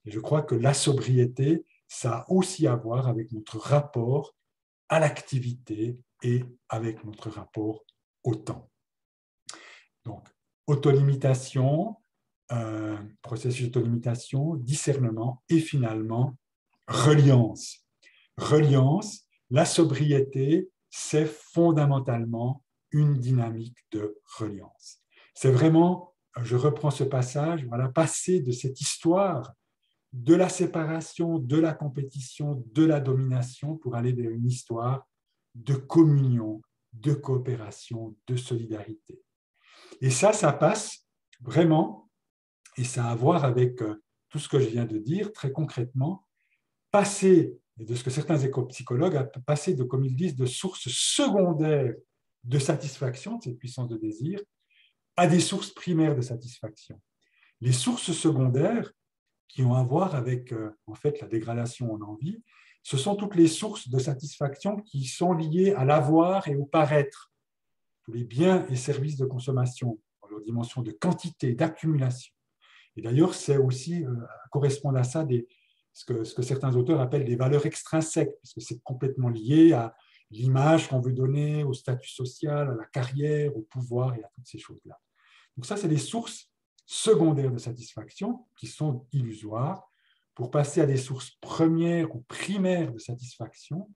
Et je crois que la sobriété, ça a aussi à voir avec notre rapport à l'activité et avec notre rapport au temps. Donc, autolimitation, processus d'autolimitation, discernement et finalement reliance. Reliance, la sobriété, c'est fondamentalement une dynamique de reliance. C'est vraiment, je reprends ce passage, voilà, passer de cette histoire de la séparation, de la compétition, de la domination pour aller vers une histoire de communion, de coopération, de solidarité. Et ça passe vraiment, et ça a à voir avec tout ce que je viens de dire, très concrètement, passer, et de ce que certains éco-psychologues passer de, comme ils disent, de sources secondaires de satisfaction, de cette puissance de désir, à des sources primaires de satisfaction. Les sources secondaires, qui ont à voir avec en fait, la dégradation en envie, ce sont toutes les sources de satisfaction qui sont liées à l'avoir et au paraître. Tous les biens et services de consommation, dans leur dimension de quantité, d'accumulation. Et d'ailleurs, c'est aussi, correspond à ça ce que certains auteurs appellent des valeurs extrinsèques, parce que c'est complètement lié à l'image qu'on veut donner, au statut social, à la carrière, au pouvoir et à toutes ces choses-là. Donc ça, c'est des sources secondaires de satisfaction qui sont illusoires pour passer à des sources premières ou primaires de satisfaction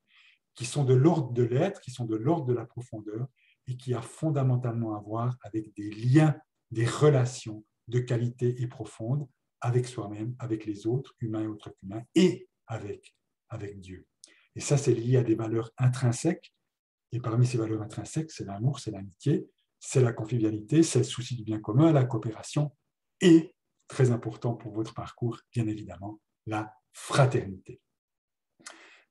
qui sont de l'ordre de l'être, qui sont de l'ordre de la profondeur et qui a fondamentalement à voir avec des liens, des relations de qualité et profonde avec soi-même, avec les autres, humains et autres humains, et avec Dieu. Et ça, c'est lié à des valeurs intrinsèques. Et parmi ces valeurs intrinsèques, c'est l'amour, c'est l'amitié, c'est la convivialité, c'est le souci du bien commun, la coopération et, très important pour votre parcours, bien évidemment, la fraternité.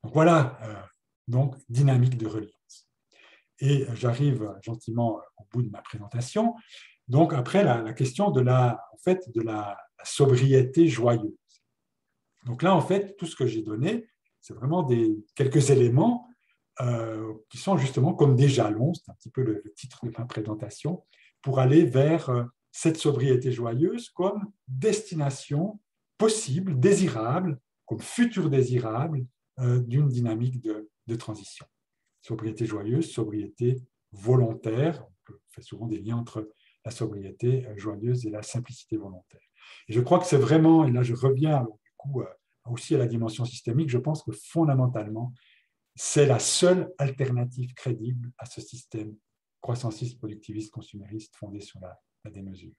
Donc voilà, donc dynamique de reliance. Et j'arrive gentiment au bout de ma présentation. Donc après, la question de la sobriété joyeuse. Donc là, en fait, tout ce que j'ai donné, c'est vraiment quelques éléments qui sont justement comme des jalons, c'est un petit peu le titre de ma présentation, pour aller vers cette sobriété joyeuse comme destination possible, désirable, comme futur désirable d'une dynamique de transition. Sobriété joyeuse, sobriété volontaire, on fait souvent des liens entre la sobriété joyeuse et la simplicité volontaire. Et je crois que c'est vraiment, et là je reviens du coup aussi à la dimension systémique, je pense que fondamentalement, c'est la seule alternative crédible à ce système croissanciste, productiviste, consumériste fondé sur la démesure.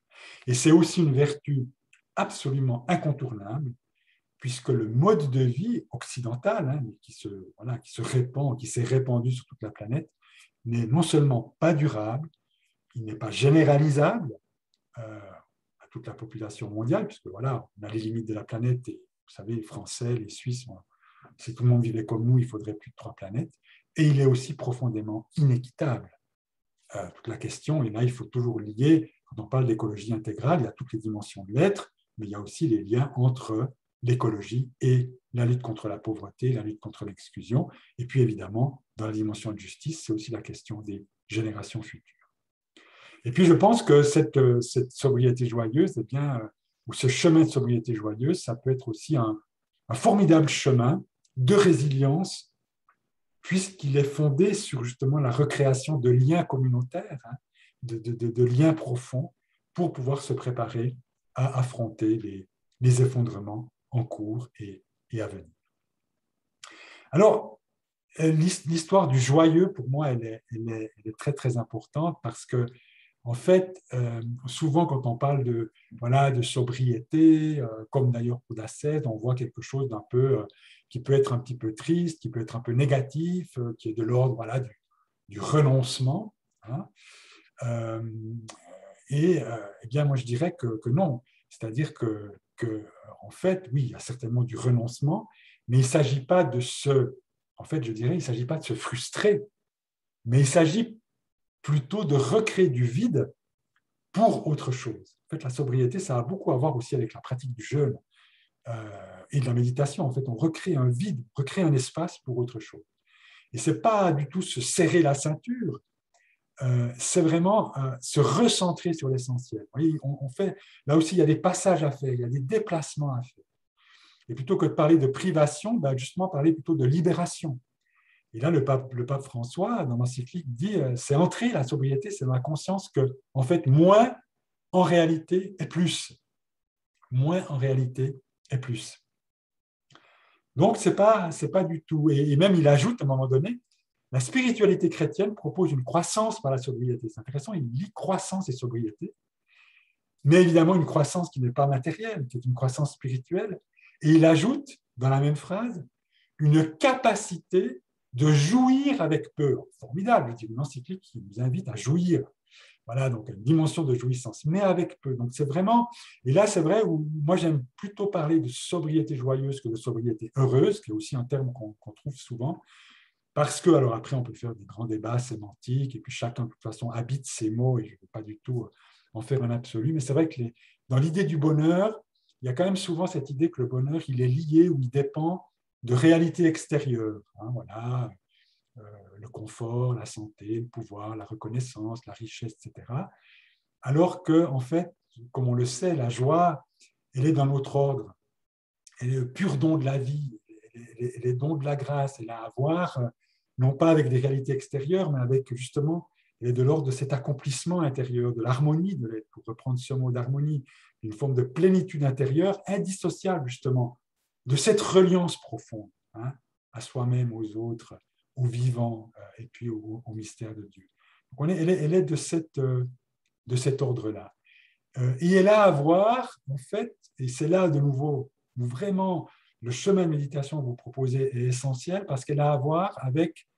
Et c'est aussi une vertu absolument incontournable, puisque le mode de vie occidental, qui se répand, qui s'est répandu sur toute la planète, n'est non seulement pas durable, il n'est pas généralisable à toute la population mondiale, puisque voilà, on a les limites de la planète, et vous savez, les Français, les Suisses, si tout le monde vivait comme nous, il faudrait plus de 3 planètes. Et il est aussi profondément inéquitable. Toute la question, et là, il faut toujours lier, quand on parle d'écologie intégrale, il y a toutes les dimensions de l'être, mais il y a aussi les liens entre l'écologie et la lutte contre la pauvreté, la lutte contre l'exclusion. Et puis, évidemment, dans la dimension de justice, c'est aussi la question des générations futures. Et puis, je pense que cette sobriété joyeuse, eh bien, ou ce chemin de sobriété joyeuse, ça peut être aussi un formidable chemin de résilience, puisqu'il est fondé sur justement la recréation de liens communautaires, de liens profonds, pour pouvoir se préparer à affronter les effondrements en cours et à venir. Alors, l'histoire du joyeux, pour moi, elle est très, très importante parce que, en fait, souvent quand on parle de sobriété, comme d'ailleurs pour l'ascèse, on voit quelque chose d'un peu qui peut être un petit peu triste, qui peut être un peu négatif, qui est de l'ordre du renoncement. Et eh bien, moi, je dirais que non. C'est-à-dire que, en fait, oui, il y a certainement du renoncement, mais il ne s'agit pas de en fait, je dirais, il ne s'agit pas de se frustrer, mais il s'agit plutôt de recréer du vide pour autre chose. En fait, la sobriété, ça a beaucoup à voir aussi avec la pratique du jeûne et de la méditation. En fait, on recrée un vide, on recrée un espace pour autre chose. Et ce n'est pas du tout se serrer la ceinture, c'est vraiment se recentrer sur l'essentiel. On fait, là aussi, il y a des passages à faire, il y a des déplacements à faire. Et plutôt que de parler de privation, justement, parler plutôt de libération. Et là, le pape François, dans l'encyclique, dit c'est entrer la sobriété, c'est dans la conscience que, en fait, moins en réalité est plus. Moins en réalité est plus. Donc, ce n'est pas du tout. Et même, il ajoute à un moment donné, la spiritualité chrétienne propose une croissance par la sobriété. C'est intéressant, il lie croissance et sobriété, mais évidemment une croissance qui n'est pas matérielle, qui est une croissance spirituelle. Et il ajoute, dans la même phrase, une capacité de jouir avec peu. Formidable, c'est une encyclique qui nous invite à jouir. Voilà, donc une dimension de jouissance, mais avec peu. Donc c'est vraiment, et là c'est vrai où moi j'aime plutôt parler de sobriété joyeuse que de sobriété heureuse, qui est aussi un terme qu'on trouve souvent, parce que, alors après on peut faire des grands débats sémantiques, et puis chacun de toute façon habite ses mots, et je ne veux pas du tout en faire un absolu, mais c'est vrai que dans l'idée du bonheur, il y a quand même souvent cette idée que le bonheur, il est lié ou il dépend de réalités extérieures. Voilà, le confort, la santé, le pouvoir, la reconnaissance, la richesse, etc. Alors que, en fait, comme on le sait, la joie, elle est dans notre ordre. Elle est le pur don de la vie, les dons de la grâce. Elle a à voir, non pas avec des qualités extérieures, mais avec justement, elle est de l'ordre de cet accomplissement intérieur, de l'harmonie de l'être, pour reprendre ce mot d'harmonie, une forme de plénitude intérieure indissociable justement de cette reliance profonde, hein, à soi-même, aux autres, aux vivants et puis au mystère de Dieu. Donc elle est de cet ordre-là. Et elle a à voir, en fait, et c'est là de nouveau où vraiment le chemin de méditation que vous proposez est essentiel, parce qu'elle a à voir avec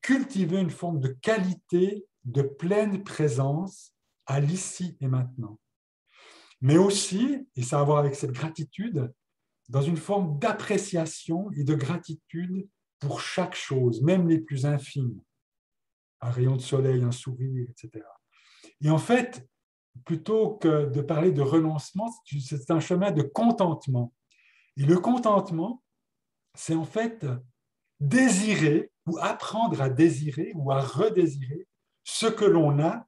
cultiver une forme de qualité de pleine présence à l'ici et maintenant. Mais aussi, et ça a à voir avec cette gratitude, dans une forme d'appréciation et de gratitude pour chaque chose, même les plus infimes. Un rayon de soleil, un sourire, etc. Et en fait, plutôt que de parler de renoncement, c'est un chemin de contentement. Et le contentement, c'est en fait désirer ou apprendre à désirer ou à redésirer ce que l'on a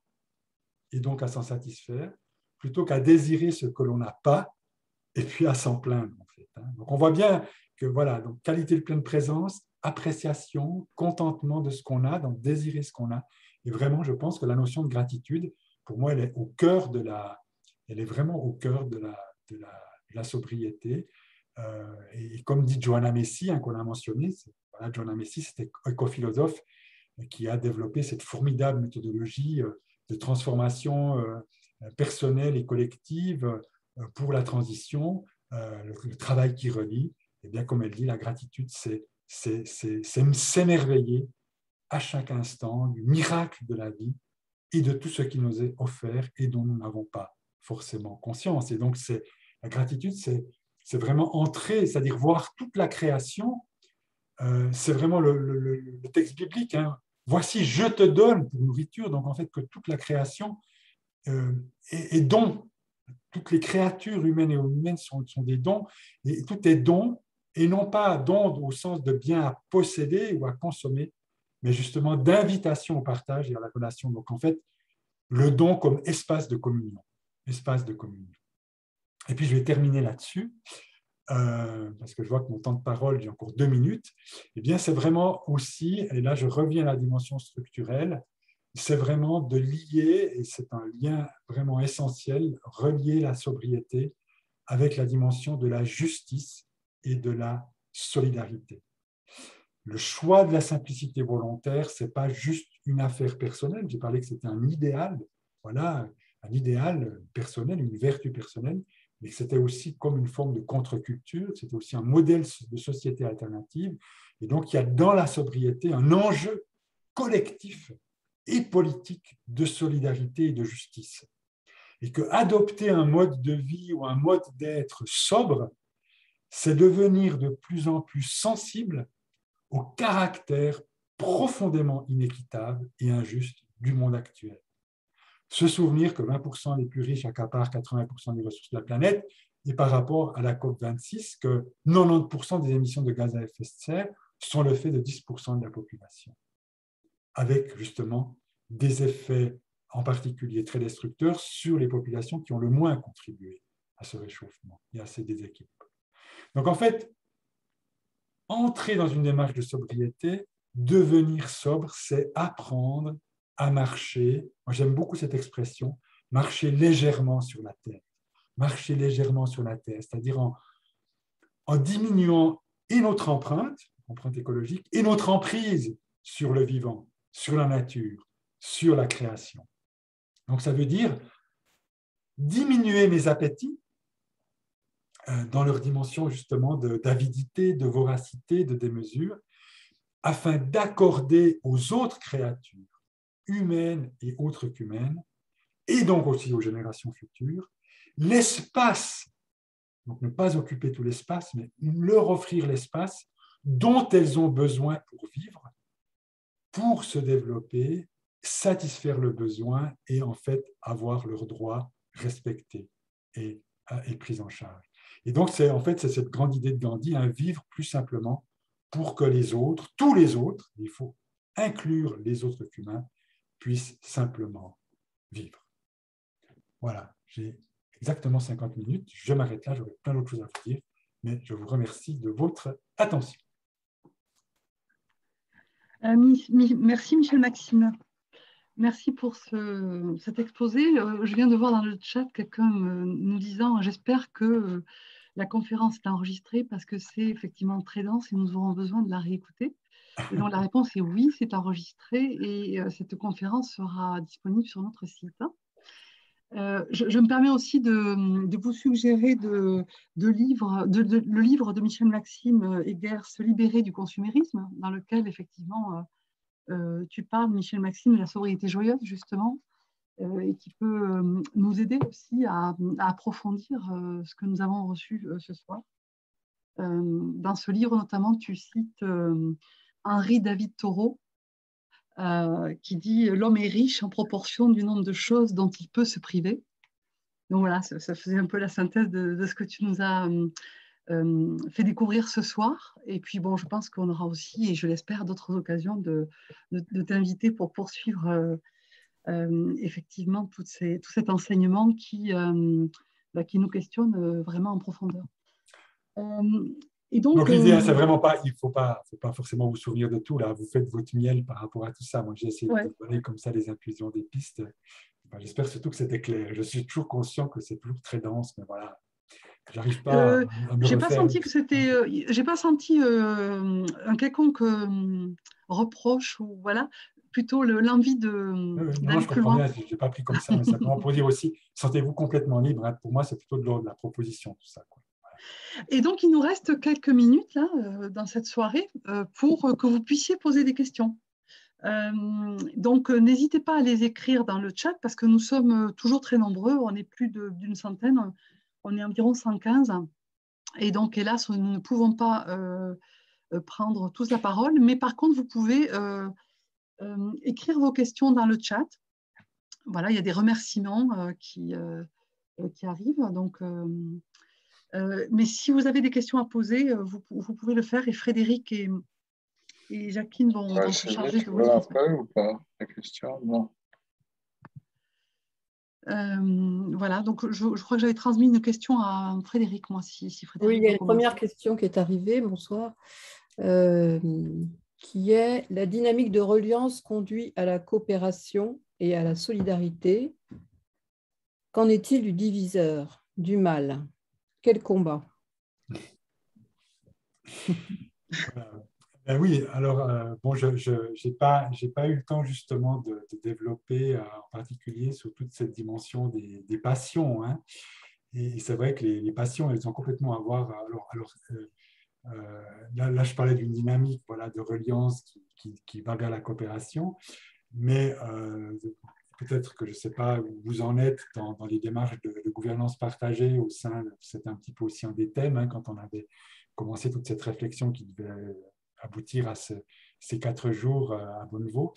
et donc à s'en satisfaire, plutôt qu'à désirer ce que l'on n'a pas et puis à s'en plaindre. En fait. Donc on voit bien que voilà, donc qualité de pleine présence, appréciation, contentement de ce qu'on a, donc désirer ce qu'on a. Et vraiment, je pense que la notion de gratitude, pour moi, elle est au cœur elle est vraiment au cœur de la sobriété. Et comme dit Joanna Macy, hein, qu'on a mentionné, voilà, Joanna Macy, c'était éco-philosophe qui a développé cette formidable méthodologie de transformation personnelle et collective pour la transition, le travail qui relie. Et bien, comme elle dit, la gratitude, c'est s'émerveiller à chaque instant du miracle de la vie et de tout ce qui nous est offert et dont nous n'avons pas forcément conscience. Et donc, la gratitude, c'est vraiment entrer, c'est-à-dire voir toute la création. C'est vraiment le texte biblique. Hein. Voici, je te donne pour nourriture. Donc, en fait, que toute la création est don. Toutes les créatures humaines et humaines sont des dons. Et tout est don, et non pas don au sens de bien à posséder ou à consommer, mais justement d'invitation au partage et à la relation. Donc, en fait, le don comme espace de communion. Espace de communion. Et puis, je vais terminer là-dessus. Parce que je vois que mon temps de parole, j'ai encore 2 minutes, eh bien, c'est vraiment aussi, et là je reviens à la dimension structurelle, c'est vraiment de lier, et c'est un lien vraiment essentiel, relier la sobriété avec la dimension de la justice et de la solidarité. Le choix de la simplicité volontaire, ce n'est pas juste une affaire personnelle, j'ai parlé que c'était un idéal, voilà, un idéal personnel, une vertu personnelle, mais que c'était aussi comme une forme de contre-culture, c'était aussi un modèle de société alternative. Et donc, il y a dans la sobriété un enjeu collectif et politique de solidarité et de justice. Et qu'adopter un mode de vie ou un mode d'être sobre, c'est devenir de plus en plus sensible au caractère profondément inéquitable et injuste du monde actuel. Se souvenir que 20% des plus riches accaparent 80% des ressources de la planète, et par rapport à la COP26, que 90% des émissions de gaz à effet de serre sont le fait de 10% de la population, avec justement des effets en particulier très destructeurs sur les populations qui ont le moins contribué à ce réchauffement et à ces déséquilibres. Donc en fait, entrer dans une démarche de sobriété, devenir sobre, c'est apprendre à marcher. Moi, j'aime beaucoup cette expression, marcher légèrement sur la terre. Marcher légèrement sur la terre, c'est-à-dire en diminuant et notre empreinte écologique, et notre emprise sur le vivant, sur la nature, sur la création. Donc, ça veut dire diminuer mes appétits dans leur dimension justement d'avidité, de voracité, de démesure, afin d'accorder aux autres créatures, humaines et autres qu'humaines, et donc aussi aux générations futures, l'espace, donc ne pas occuper tout l'espace, mais leur offrir l'espace dont elles ont besoin pour vivre, pour se développer, satisfaire le besoin et en fait avoir leurs droits respectés et pris en charge. Et donc, c'est cette grande idée de Gandhi, hein, vivre plus simplement pour que les autres, tous les autres, il faut inclure les autres humains, puissent simplement vivre. Voilà, j'ai exactement 50 minutes. Je m'arrête là, j'aurais plein d'autres choses à vous dire, mais je vous remercie de votre attention. Merci Michel Maxime. Merci pour cet exposé. Je viens de voir dans le chat quelqu'un nous disant, j'espère que la conférence est enregistrée parce que c'est effectivement très dense et nous aurons besoin de la réécouter. Et donc la réponse est oui, c'est enregistré et cette conférence sera disponible sur notre site. Je me permets aussi de vous suggérer le livre de Michel Maxime, Heger, Se libérer du consumérisme, dans lequel effectivement tu parles, Michel Maxime, de la sobriété joyeuse justement, et qui peut nous aider aussi à approfondir ce que nous avons reçu ce soir. Dans ce livre notamment, tu cites Henri David Thoreau, qui dit « L'homme est riche en proportion du nombre de choses dont il peut se priver ». Donc voilà, ça faisait un peu la synthèse de ce que tu nous as fait découvrir ce soir. Et puis bon, je pense qu'on aura aussi, et je l'espère, d'autres occasions de t'inviter pour poursuivre effectivement tout cet enseignement qui nous questionne vraiment en profondeur. Et donc l'idée, c'est vraiment pas, il ne faut pas forcément vous souvenir de tout. Là, vous faites votre miel par rapport à tout ça. Moi, j'ai essayé de donner comme ça des intuitions, des pistes. Enfin, j'espère surtout que c'était clair. Je suis toujours conscient que c'est toujours très dense, mais voilà, j'arrive pas à me j'ai refaire. Pas senti que c'était, j'ai pas senti un quelconque reproche ou voilà, plutôt l'envie Non, d'aller je plus comprends loin. bien, je n'ai pas pris comme ça, mais simplement pour dire aussi, sentez-vous complètement libre. Hein. Pour moi, c'est plutôt de l'ordre de la proposition, tout ça. Quoi. Et donc, il nous reste quelques minutes là, dans cette soirée pour que vous puissiez poser des questions. Donc, n'hésitez pas à les écrire dans le chat parce que nous sommes toujours très nombreux. On est plus d'une centaine. On est environ 115. Et donc, hélas, nous ne pouvons pas prendre tous la parole. Mais par contre, vous pouvez écrire vos questions dans le chat. Voilà, il y a des remerciements qui arrivent. Donc, mais si vous avez des questions à poser, vous pouvez le faire. Et Frédéric et Jacqueline vont se charger de vous un peu ou pas, la question? Non. Voilà, donc je crois que j'avais transmis une question à Frédéric, moi, si Frédéric. Oui, il y a une première question qui est arrivée, bonsoir, qui est « La dynamique de reliance conduit à la coopération et à la solidarité. Qu'en est-il du diviseur, du mal? Quel combat ?» Ben oui, alors, bon, je n'ai pas eu le temps justement de développer en particulier sur toute cette dimension des passions. Hein. Et c'est vrai que les passions, elles ont complètement à voir. Là, je parlais d'une dynamique voilà, de reliance qui va vers la coopération, mais peut-être que je ne sais pas où vous en êtes dans les démarches de gouvernance partagée au sein, c'est un petit peu aussi un des thèmes, hein, quand on avait commencé toute cette réflexion qui devait aboutir à ces 4 jours à Bonneveau.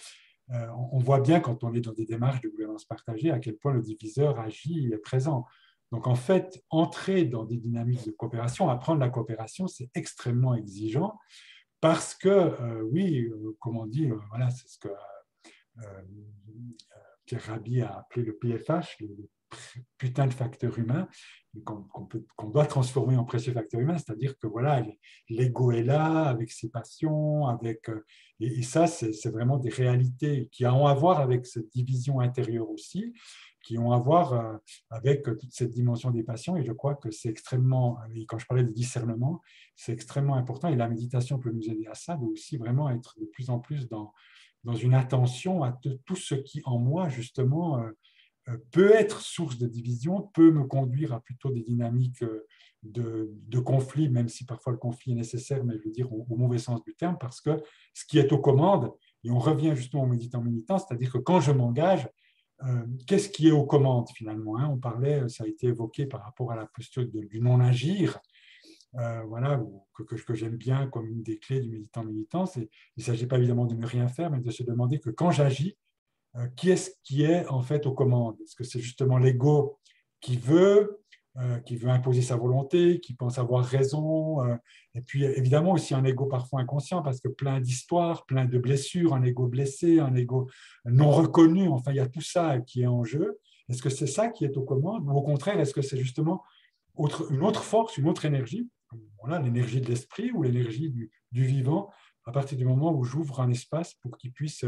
On voit bien quand on est dans des démarches de gouvernance partagée à quel point le diviseur agit et est présent. Donc en fait, entrer dans des dynamiques de coopération, apprendre la coopération, c'est extrêmement exigeant parce que, oui, comme on dit, voilà, c'est ce que Pierre Rabhi a appelé le PFH, le putain de facteur humain, qu'on doit transformer en précieux facteur humain, c'est-à-dire que voilà, l'ego est là, avec ses passions, et ça, c'est vraiment des réalités qui ont à voir avec cette division intérieure aussi, qui ont à voir avec toute cette dimension des passions, et je crois que c'est extrêmement, et quand je parlais de discernement, c'est extrêmement important, et la méditation peut nous aider à ça, de aussi vraiment être de plus en plus dans une attention à tout ce qui, en moi, justement, peut être source de division, peut me conduire à plutôt des dynamiques de conflit, même si parfois le conflit est nécessaire, mais je veux dire au mauvais sens du terme, parce que ce qui est aux commandes, et on revient justement au méditant-militant, c'est-à-dire que quand je m'engage, qu'est-ce qui est aux commandes finalement, hein? On parlait, ça a été évoqué par rapport à la posture du non-agir, voilà, que j'aime bien comme une des clés du méditant-militant. Il ne s'agit pas évidemment de ne rien faire, mais de se demander que quand j'agis, qui est-ce qui est en fait aux commandes? Est-ce que c'est justement l'ego qui veut imposer sa volonté, qui pense avoir raison, et puis évidemment aussi un ego parfois inconscient, parce que plein d'histoires, plein de blessures, un ego blessé, un ego non reconnu, enfin il y a tout ça qui est en jeu. Est-ce que c'est ça qui est aux commandes, ou au contraire, est-ce que c'est justement une autre force, une autre énergie, voilà, l'énergie de l'esprit ou l'énergie du vivant, à partir du moment où j'ouvre un espace pour qu'il puisse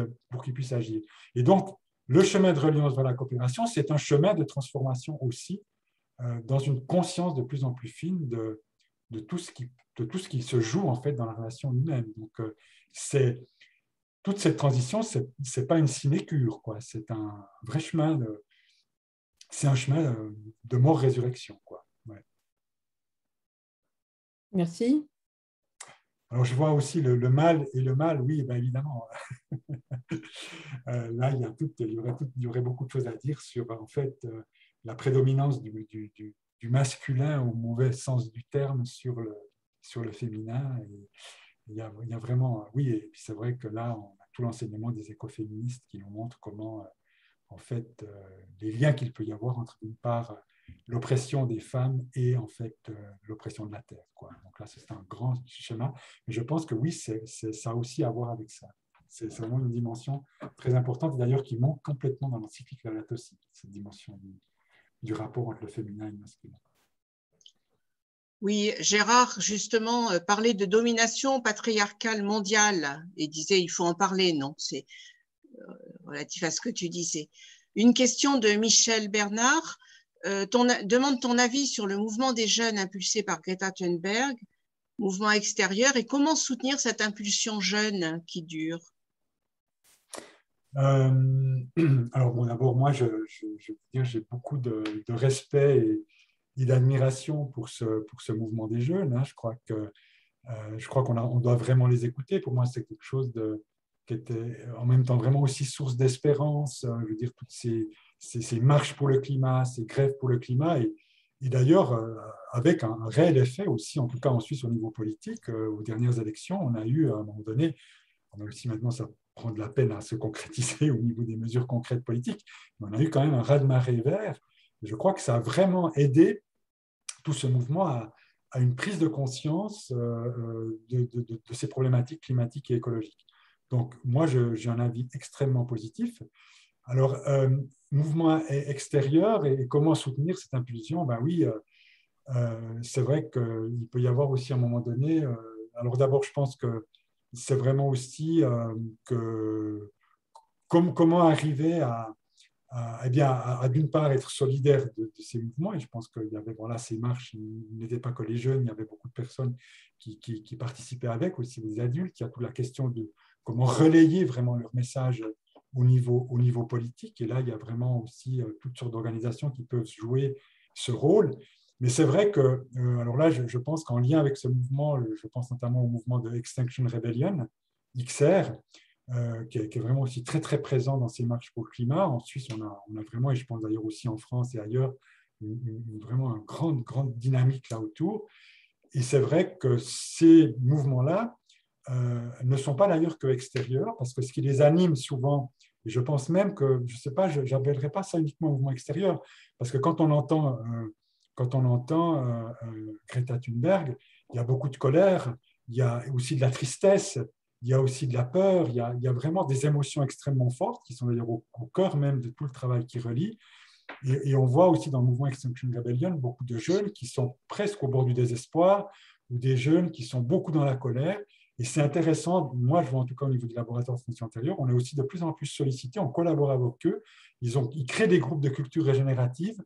agir. Et donc, le chemin de reliance vers la coopération, c'est un chemin de transformation aussi, dans une conscience de plus en plus fine de tout ce qui se joue en fait dans la relation humaine. Donc, toute cette transition, c'est pas une sinécure, quoi. C'est un vrai chemin, c'est un chemin de mort-résurrection, quoi. Ouais. Merci. Alors, je vois aussi le mal et le mal, oui, ben évidemment. Là, il y aurait beaucoup de choses à dire sur, en fait, la prédominance du masculin au mauvais sens du terme sur le féminin. Et il y a vraiment, oui, et puis c'est vrai que là, on a tout l'enseignement des écoféministes qui nous montrent comment, en fait, les liens qu'il peut y avoir entre, d'une part, l'oppression des femmes et, en fait, l'oppression de la terre, quoi. Donc là, c'est un grand schéma. Mais je pense que oui, ça a aussi à voir avec ça. C'est vraiment une dimension très importante, d'ailleurs, qui manque complètement dans l'encyclique Laudato Si, cette dimension du rapport entre le féminin et le masculin. Oui, Gérard, justement, parlait de domination patriarcale mondiale et disait il faut en parler, non? C'est relatif à ce que tu disais. Une question de Michel Bernard demande ton avis sur le mouvement des jeunes impulsé par Greta Thunberg, mouvement extérieur, et comment soutenir cette impulsion jeune qui dure? Alors, bon, d'abord, moi, je veux dire, j'ai beaucoup de respect et d'admiration pour ce mouvement des jeunes. Hein. Je crois qu'on doit vraiment les écouter. Pour moi, c'est quelque chose qui était en même temps vraiment aussi source d'espérance. Je veux dire, toutes ces marches pour le climat, ces grèves pour le climat, et d'ailleurs, avec un réel effet aussi, en tout cas en Suisse au niveau politique, aux dernières élections, on a eu, à un moment donné, même si maintenant ça prend de la peine à se concrétiser au niveau des mesures concrètes politiques, mais on a eu quand même un raz-de-marée vert. Et je crois que ça a vraiment aidé tout ce mouvement à une prise de conscience de ces problématiques climatiques et écologiques. Donc, moi, j'ai un avis extrêmement positif. Alors, mouvement extérieur et comment soutenir cette impulsion? Ben oui, c'est vrai qu'il peut y avoir aussi à un moment donné. Alors, d'abord, je pense que c'est vraiment aussi comment arriver eh bien, à d'une part être solidaire de ces mouvements, et je pense qu'il y avait, voilà, ces marches, il n'était pas que les jeunes, il y avait beaucoup de personnes qui participaient avec, aussi des adultes. Il y a toute la question de comment relayer vraiment leur message au niveau politique, et là, il y a vraiment aussi toutes sortes d'organisations qui peuvent jouer ce rôle. Mais c'est vrai que, alors là, je pense qu'en lien avec ce mouvement, je pense notamment au mouvement de Extinction Rebellion, XR, qui est vraiment aussi très, très présent dans ces marches pour le climat. En Suisse, on a vraiment, et je pense d'ailleurs aussi en France et ailleurs, vraiment une grande dynamique là autour. Et c'est vrai que ces mouvements-là ne sont pas d'ailleurs que extérieurs, parce que ce qui les anime souvent, et je pense même que, je ne sais pas, je n'appellerai pas ça uniquement mouvement extérieur, parce que quand on entend Greta Thunberg, il y a beaucoup de colère, il y a aussi de la tristesse, il y a aussi de la peur, il y a vraiment des émotions extrêmement fortes qui sont d'ailleurs au cœur même de tout le travail qui relie. Et on voit aussi dans le mouvement Extinction Rebellion beaucoup de jeunes qui sont presque au bord du désespoir, ou des jeunes qui sont beaucoup dans la colère. Et c'est intéressant, moi je vois en tout cas au niveau du laboratoire de formation antérieure, on est aussi de plus en plus sollicités, on collabore avec eux, ils créent des groupes de culture régénérative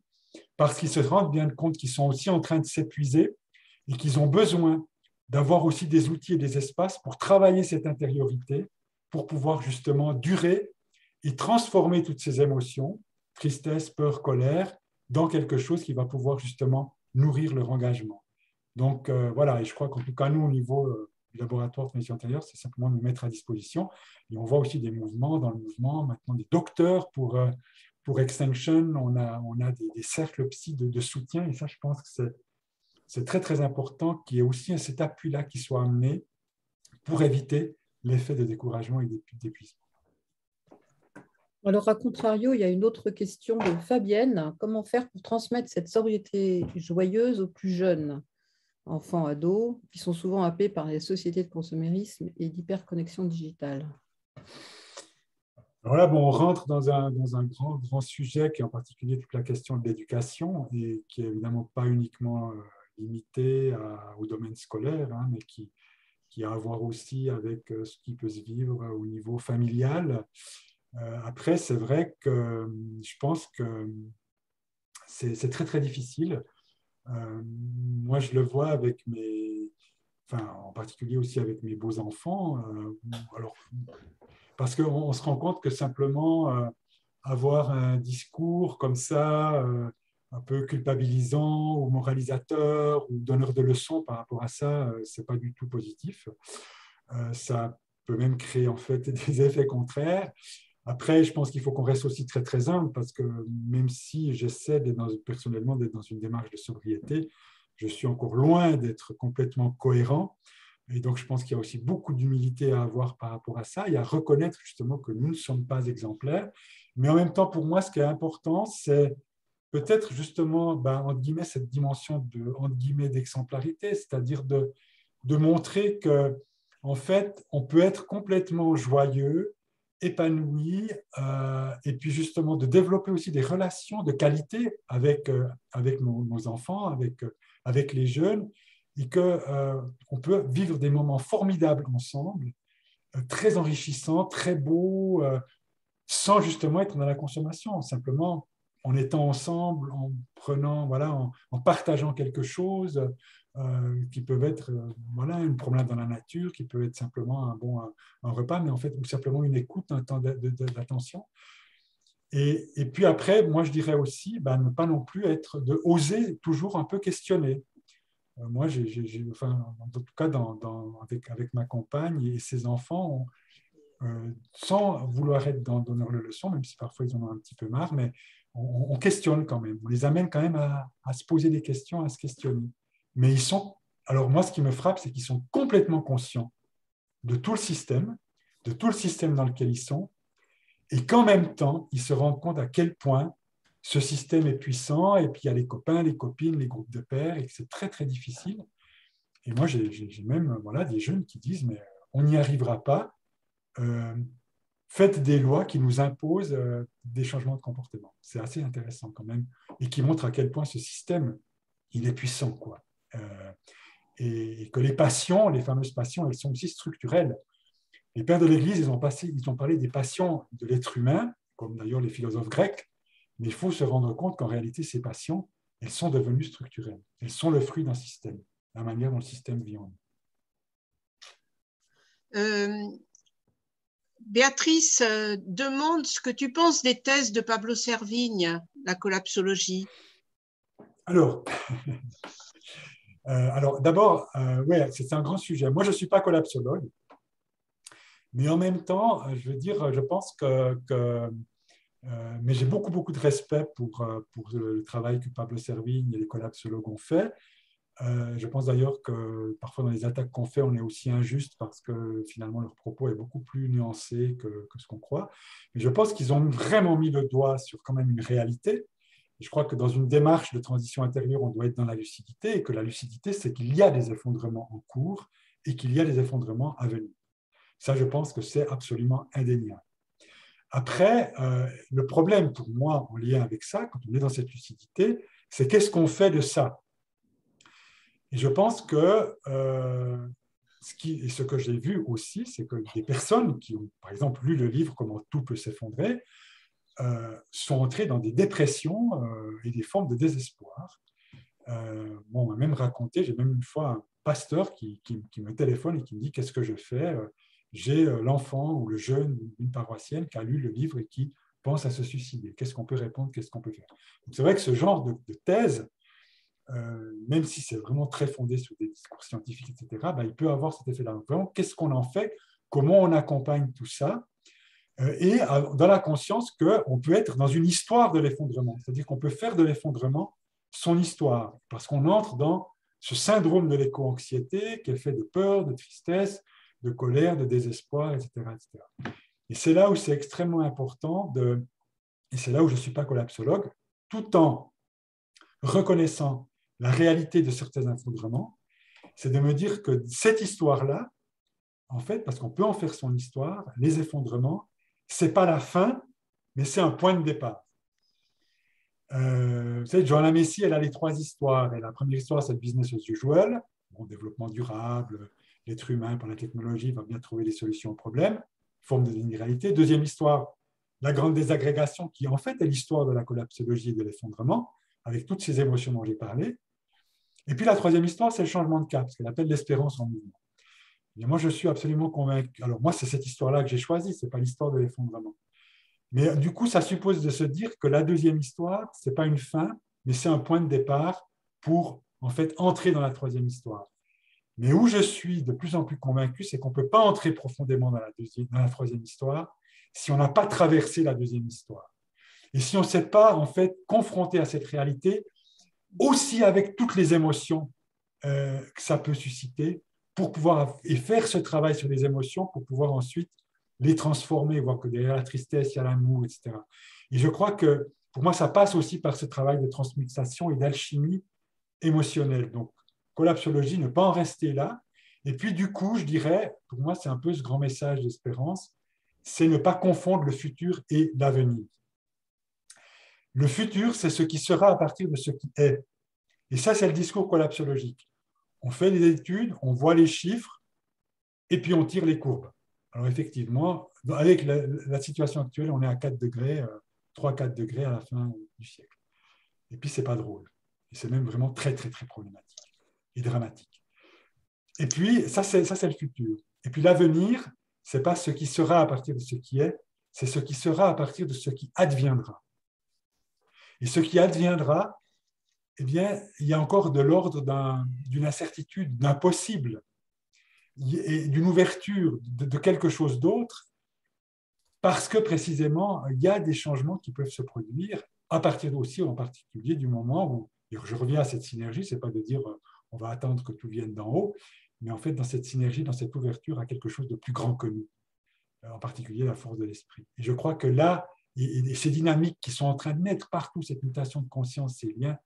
parce qu'ils se rendent bien compte qu'ils sont aussi en train de s'épuiser et qu'ils ont besoin d'avoir aussi des outils et des espaces pour travailler cette intériorité, pour pouvoir justement durer et transformer toutes ces émotions, tristesse, peur, colère, dans quelque chose qui va pouvoir justement nourrir leur engagement. Donc voilà, et je crois qu'en tout cas, nous, au niveau du laboratoire de formation antérieure, c'est simplement nous mettre à disposition. Et on voit aussi des mouvements dans le mouvement, maintenant des docteurs pour Extinction, on a des cercles psy de soutien, et ça, je pense que c'est très, très important qu'il y ait aussi cet appui-là qui soit amené pour éviter l'effet de découragement et d'épuisement. Alors, à contrario, il y a une autre question de Fabienne. Comment faire pour transmettre cette sobriété joyeuse aux plus jeunes, enfants, ados, qui sont souvent happés par les sociétés de consumérisme et d'hyperconnexion digitale? Voilà, bon, on rentre dans un grand sujet qui est en particulier toute la question de l'éducation et qui est évidemment pas uniquement limité au domaine scolaire, hein, mais qui a à voir aussi avec ce qui peut se vivre au niveau familial. Après, c'est vrai que je pense que c'est très, très difficile. Moi, je le vois avec enfin, en particulier aussi avec mes beaux-enfants. Alors, parce qu'on se rend compte que simplement avoir un discours comme ça, un peu culpabilisant ou moralisateur ou donneur de leçons par rapport à ça, c'est pas du tout positif. Ça peut même créer en fait des effets contraires. Après, je pense qu'il faut qu'on reste aussi très très humble parce que même si j'essaie personnellement d'être dans une démarche de sobriété, je suis encore loin d'être complètement cohérent. Et donc, je pense qu'il y a aussi beaucoup d'humilité à avoir par rapport à ça et à reconnaître justement que nous ne sommes pas exemplaires. Mais en même temps, pour moi, ce qui est important, c'est peut-être justement, entre guillemets, cette dimension entre guillemets, d'exemplarité, c'est-à-dire de montrer que, en fait, on peut être complètement joyeux, épanoui, et puis justement de développer aussi des relations de qualité avec nos enfants, avec les jeunes, et qu'on peut vivre des moments formidables ensemble, très enrichissants, très beaux, sans justement être dans la consommation, simplement en étant ensemble, en prenant, voilà, en partageant quelque chose qui peut être voilà, une promenade dans la nature, qui peut être simplement un repas, mais en fait, ou simplement une écoute, un temps d'attention. Et puis après, moi, je dirais aussi, ne pas non plus oser toujours un peu questionner. Moi, enfin, en tout cas, avec ma compagne et ses enfants, sans vouloir être dans donneur de leçons, même si parfois ils en ont un petit peu marre, mais on questionne quand même. On les amène quand même à se poser des questions, à se questionner. Mais alors moi, ce qui me frappe, c'est qu'ils sont complètement conscients de tout le système dans lequel ils sont, et qu'en même temps, ils se rendent compte à quel point ce système est puissant, et puis il y a les copains, les copines, les groupes de pairs, et que c'est très, très difficile. Et moi, j'ai même des jeunes qui disent, mais on n'y arrivera pas. Faites des lois qui nous imposent des changements de comportement. C'est assez intéressant quand même, et qui montre à quel point ce système, il est puissant, quoi. Et que les passions, les fameuses passions, elles sont aussi structurelles. Les pères de l'Église, ils ont parlé des passions de l'être humain, comme d'ailleurs les philosophes grecs, mais il faut se rendre compte qu'en réalité, ces passions, elles sont devenues structurelles. Elles sont le fruit d'un système, la manière dont le système vit en nous. Béatrice demande ce que tu penses des thèses de Pablo Servigne, la collapsologie. Alors d'abord, ouais, c'est un grand sujet. Moi, je ne suis pas collapsologue, mais en même temps, je veux dire, je pense mais j'ai beaucoup, beaucoup de respect pour le travail que Pablo Servigne et les collapsologues ont fait. Je pense d'ailleurs que parfois dans les attaques qu'on fait, on est aussi injuste parce que finalement leur propos est beaucoup plus nuancé que ce qu'on croit. Mais je pense qu'ils ont vraiment mis le doigt sur quand même une réalité. Et je crois que dans une démarche de transition intérieure, on doit être dans la lucidité, et que la lucidité, c'est qu'il y a des effondrements en cours et qu'il y a des effondrements à venir. Ça, je pense que c'est absolument indéniable. Après, le problème pour moi en lien avec ça, quand on est dans cette lucidité, c'est qu'est-ce qu'on fait de ça? Et je pense que ce que j'ai vu aussi, c'est que des personnes qui ont, par exemple, lu le livre « Comment tout peut s'effondrer », sont entrées dans des dépressions et des formes de désespoir. On m'a même raconté, j'ai même une fois un pasteur qui me téléphone et qui me dit « Qu'est-ce que je fais ?» J'ai l'enfant ou le jeune d'une paroissienne qui a lu le livre et qui pense à se suicider. Qu'est-ce qu'on peut répondre? Qu'est-ce qu'on peut faire? Donc, c'est vrai que ce genre de thèse, même si c'est vraiment très fondé sur des discours scientifiques, etc., il peut avoir cet effet-là. Vraiment, qu'est-ce qu'on en fait? Comment on accompagne tout ça? Et dans la conscience qu'on peut être dans une histoire de l'effondrement, c'est-à-dire qu'on peut faire de l'effondrement son histoire, parce qu'on entre dans ce syndrome de l'éco-anxiété qui est fait de peur, de tristesse, de colère, de désespoir, etc. etc. Et c'est là où c'est extrêmement important, et c'est là où je ne suis pas collapsologue, tout en reconnaissant la réalité de certains effondrements, c'est de me dire que cette histoire-là, en fait, parce qu'on peut en faire son histoire, les effondrements, ce n'est pas la fin, mais c'est un point de départ. Vous savez, Joanna Macy, elle a les 3 histoires. Et la première histoire, c'est le business as usual, bon, développement durable, l'être humain par la technologie va bien trouver des solutions aux problèmes, forme de généralité. Deuxième histoire, la grande désagrégation, qui en fait est l'histoire de la collapsologie et de l'effondrement, avec toutes ces émotions dont j'ai parlé. Et puis la troisième histoire, c'est le changement de cap, ce qu'elle appelle l'espérance en mouvement. Et moi, je suis absolument convaincu. Alors moi, c'est cette histoire-là que j'ai choisie, ce n'est pas l'histoire de l'effondrement. Mais du coup, ça suppose de se dire que la deuxième histoire, ce n'est pas une fin, mais c'est un point de départ pour en fait entrer dans la troisième histoire. Mais où je suis de plus en plus convaincu, c'est qu'on ne peut pas entrer profondément dans la troisième histoire si on n'a pas traversé la deuxième histoire. Et si on ne s'est pas en fait confronté à cette réalité, aussi avec toutes les émotions que ça peut susciter, pour pouvoir et faire ce travail sur les émotions, pour pouvoir ensuite les transformer, voir que derrière la tristesse, il y a l'amour, etc. Et je crois que pour moi, ça passe aussi par ce travail de transmutation et d'alchimie émotionnelle. Donc, collapsologie, ne pas en rester là. Et puis, du coup, je dirais, pour moi, c'est un peu ce grand message d'espérance, c'est ne pas confondre le futur et l'avenir. Le futur, c'est ce qui sera à partir de ce qui est. Et ça, c'est le discours collapsologique. On fait des études, on voit les chiffres, et puis on tire les courbes. Alors effectivement, avec la situation actuelle, on est à 4 degrés, 3-4 degrés à la fin du siècle. Et puis, ce n'est pas drôle. Et c'est même vraiment très, très, très problématique et dramatique. Et puis, ça, c'est le futur. Et puis, l'avenir, ce n'est pas ce qui sera à partir de ce qui est, c'est ce qui sera à partir de ce qui adviendra. Et ce qui adviendra, eh bien, il y a encore de l'ordre d'une incertitude, d'un possible, et d'une ouverture de quelque chose d'autre, parce que précisément, il y a des changements qui peuvent se produire, à partir aussi, en particulier, du moment où, et je reviens à cette synergie, ce n'est pas de dire on va attendre que tout vienne d'en haut, mais en fait, dans cette synergie, dans cette ouverture à quelque chose de plus grand que nous, en particulier la force de l'esprit. Et je crois que là, et ces dynamiques qui sont en train de naître partout, cette mutation de conscience, ces liens,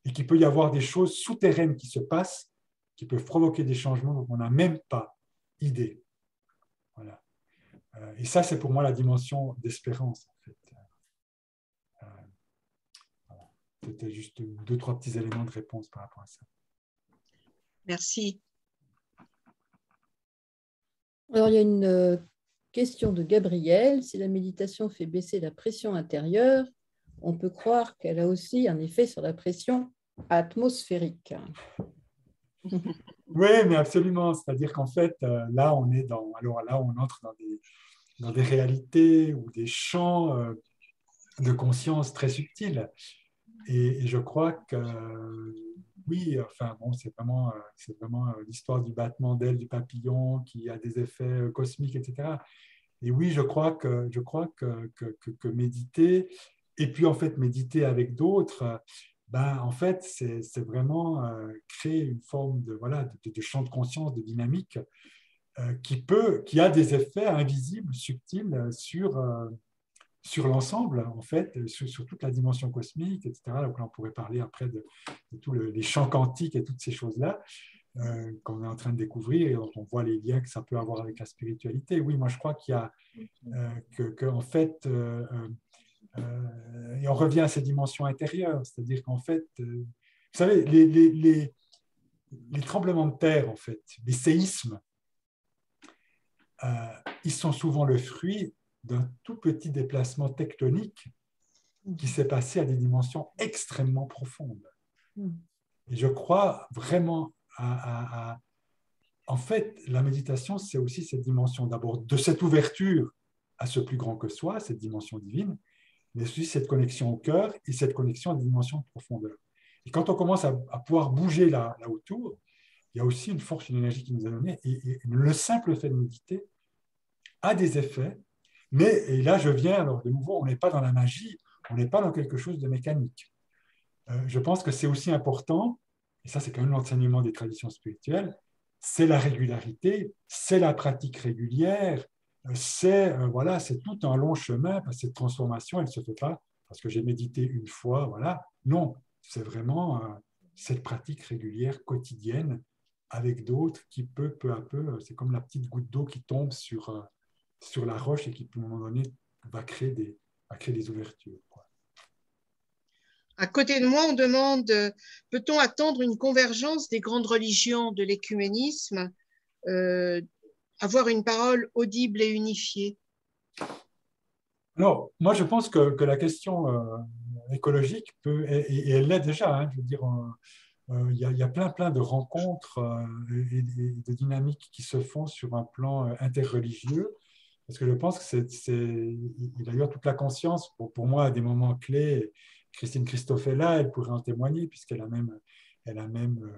et qu'il peut y avoir des choses souterraines qui se passent, qui peuvent provoquer des changements dont on n'a même pas idée. Voilà. Et ça, c'est pour moi la dimension d'espérance, en fait. Voilà. C'était juste 2-3 petits éléments de réponse par rapport à ça. Merci. Alors, il y a une question de Gabriel. Si la méditation fait baisser la pression intérieure, on peut croire qu'elle a aussi un effet sur la pression atmosphérique. Oui, mais absolument. C'est-à-dire qu'en fait, là, on entre dans des réalités ou des champs de conscience très subtils. Et je crois que, oui, enfin, bon, c'est vraiment l'histoire du battement d'ailes du papillon qui a des effets cosmiques, etc. Et oui, je crois que méditer, et puis en fait, méditer avec d'autres, en fait, c'est vraiment créer une forme de champ de conscience, de dynamique qui a des effets invisibles, subtils sur l'ensemble, en fait, sur toute la dimension cosmique, etc. Donc là, on pourrait parler après de tous les champs quantiques et toutes ces choses-là qu'on est en train de découvrir et dont on voit les liens que ça peut avoir avec la spiritualité. Oui, moi, je crois qu'il y a en fait, et on revient à ces dimensions intérieures, c'est-à-dire qu'en fait, vous savez, les tremblements de terre, en fait, les séismes, ils sont souvent le fruit d'un tout petit déplacement tectonique qui s'est passé à des dimensions extrêmement profondes. Et je crois vraiment en fait, la méditation, c'est aussi cette dimension d'abord de cette ouverture à ce plus grand que soi, cette dimension divine, mais aussi cette connexion au cœur et cette connexion à des dimensions de profondeur. Et quand on commence à pouvoir bouger là autour, il y a aussi une force, une énergie qui nous est donnée. Et le simple fait de méditer a des effets. Mais, et là, je viens, alors de nouveau, on n'est pas dans la magie, on n'est pas dans quelque chose de mécanique. Je pense que c'est aussi important, et ça, c'est quand même l'enseignement des traditions spirituelles, c'est la régularité, c'est la pratique régulière, c'est tout un long chemin. Cette transformation, elle ne se fait pas parce que j'ai médité une fois, voilà. Non, c'est vraiment cette pratique régulière, quotidienne, avec d'autres qui peut, peu à peu, c'est comme la petite goutte d'eau qui tombe sur la roche et qui, à un moment donné, va créer des ouvertures, quoi. À côté de moi, on demande, peut-on attendre une convergence des grandes religions de l'écuménisme, avoir une parole audible et unifiée? Alors, moi, je pense que la question écologique peut, et elle l'est déjà, hein, je veux dire, il y a plein de rencontres et de dynamiques qui se font sur un plan interreligieux, parce que je pense que il a eu toute la conscience, pour moi, à des moments clés. Christine Christophe est là, elle pourrait en témoigner, puisqu'elle a même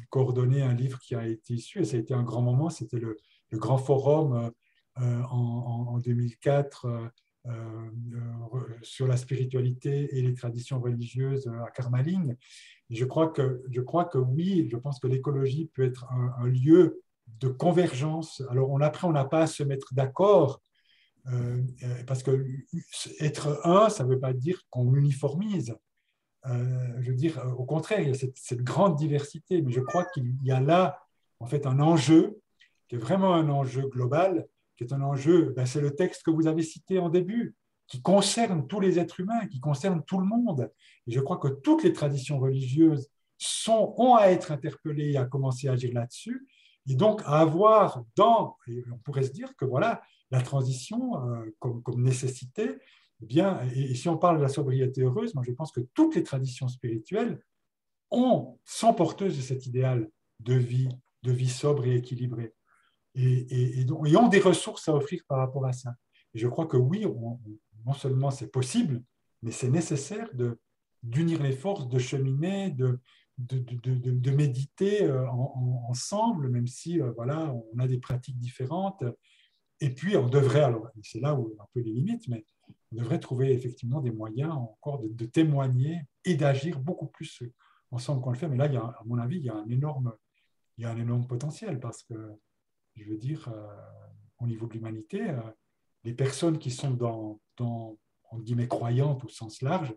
coordonné un livre qui a été issu, et ça a été un grand moment, c'était le grand forum en 2004 sur la spiritualité et les traditions religieuses à Karmaling. Et je crois que oui, je pense que l'écologie peut être un lieu de convergence. Alors après, on n'a pas à se mettre d'accord, parce que être un, ça ne veut pas dire qu'on uniformise. Je veux dire, au contraire, il y a cette grande diversité, mais je crois qu'il y a là, en fait, un enjeu qui est vraiment un enjeu global, qui est un enjeu, c'est le texte que vous avez cité en début, qui concerne tous les êtres humains, qui concerne tout le monde. Et je crois que toutes les traditions religieuses ont à être interpellées et à commencer à agir là-dessus, et donc à avoir et on pourrait se dire que voilà, la transition comme nécessité, eh bien, et si on parle de la sobriété heureuse, moi je pense que toutes les traditions spirituelles sont porteuses de cet idéal de vie sobre et équilibrée, et ont des ressources à offrir par rapport à ça. Et je crois que oui, non seulement c'est possible, mais c'est nécessaire d'unir les forces, de cheminer, de méditer ensemble, même si voilà, on a des pratiques différentes. Et puis, on devrait, alors c'est là où un peu les limites, mais on devrait trouver effectivement des moyens encore de témoigner et d'agir beaucoup plus ensemble qu'on le fait. Mais là, à mon avis, il y a un énorme potentiel, parce que, je veux dire, au niveau de l'humanité, les personnes qui sont en guillemets, croyantes au sens large,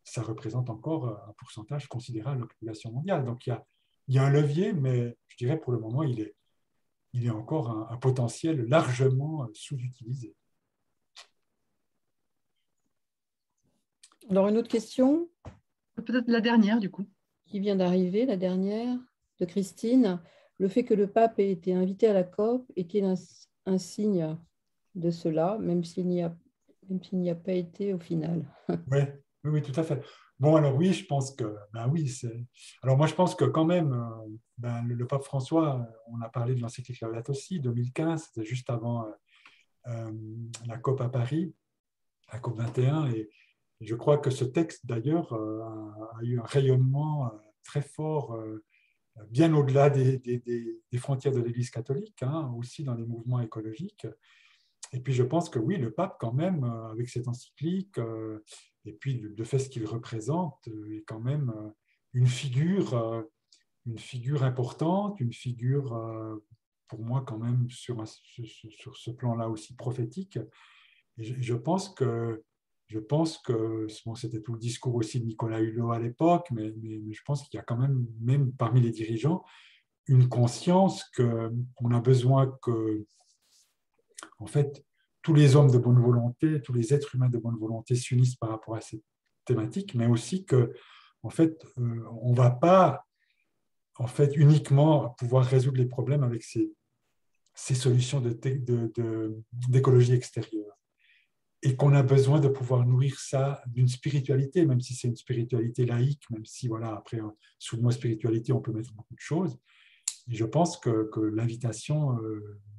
ça représente encore un pourcentage considérable de la population mondiale. Donc, il y a un levier, mais je dirais pour le moment, il est encore un potentiel largement sous-utilisé. Alors, une autre question Peut-être la dernière, du coup. qui vient d'arriver, la dernière, de Christine. Le fait que le pape ait été invité à la COP est-il un signe de cela, même s'il n'y a pas été au final? Oui, tout à fait. Bon, alors oui, je pense que, oui, alors moi je pense que quand même, le pape François, on a parlé de l'encyclique Laudato Si, 2015, c'était juste avant la COP à Paris, la COP 21, et je crois que ce texte d'ailleurs a eu un rayonnement très fort, bien au-delà des frontières de l'Église catholique, hein, aussi dans les mouvements écologiques. Et puis je pense que oui, le pape quand même, avec cette encyclique, et puis de fait ce qu'il représente, est quand même une figure importante, une figure pour moi quand même sur ce plan-là aussi prophétique. Et je pense que bon, c'était tout le discours aussi de Nicolas Hulot à l'époque, mais je pense qu'il y a quand même parmi les dirigeants, une conscience qu'on a besoin que, en fait, tous les hommes de bonne volonté, tous les êtres humains de bonne volonté s'unissent par rapport à cette thématique, mais aussi que, en fait, on ne va pas, en fait, uniquement pouvoir résoudre les problèmes avec ces solutions d'écologie extérieure, et qu'on a besoin de pouvoir nourrir ça d'une spiritualité, même si c'est une spiritualité laïque, même si, voilà, après, sous le mot spiritualité, on peut mettre beaucoup de choses. Et je pense que l'invitation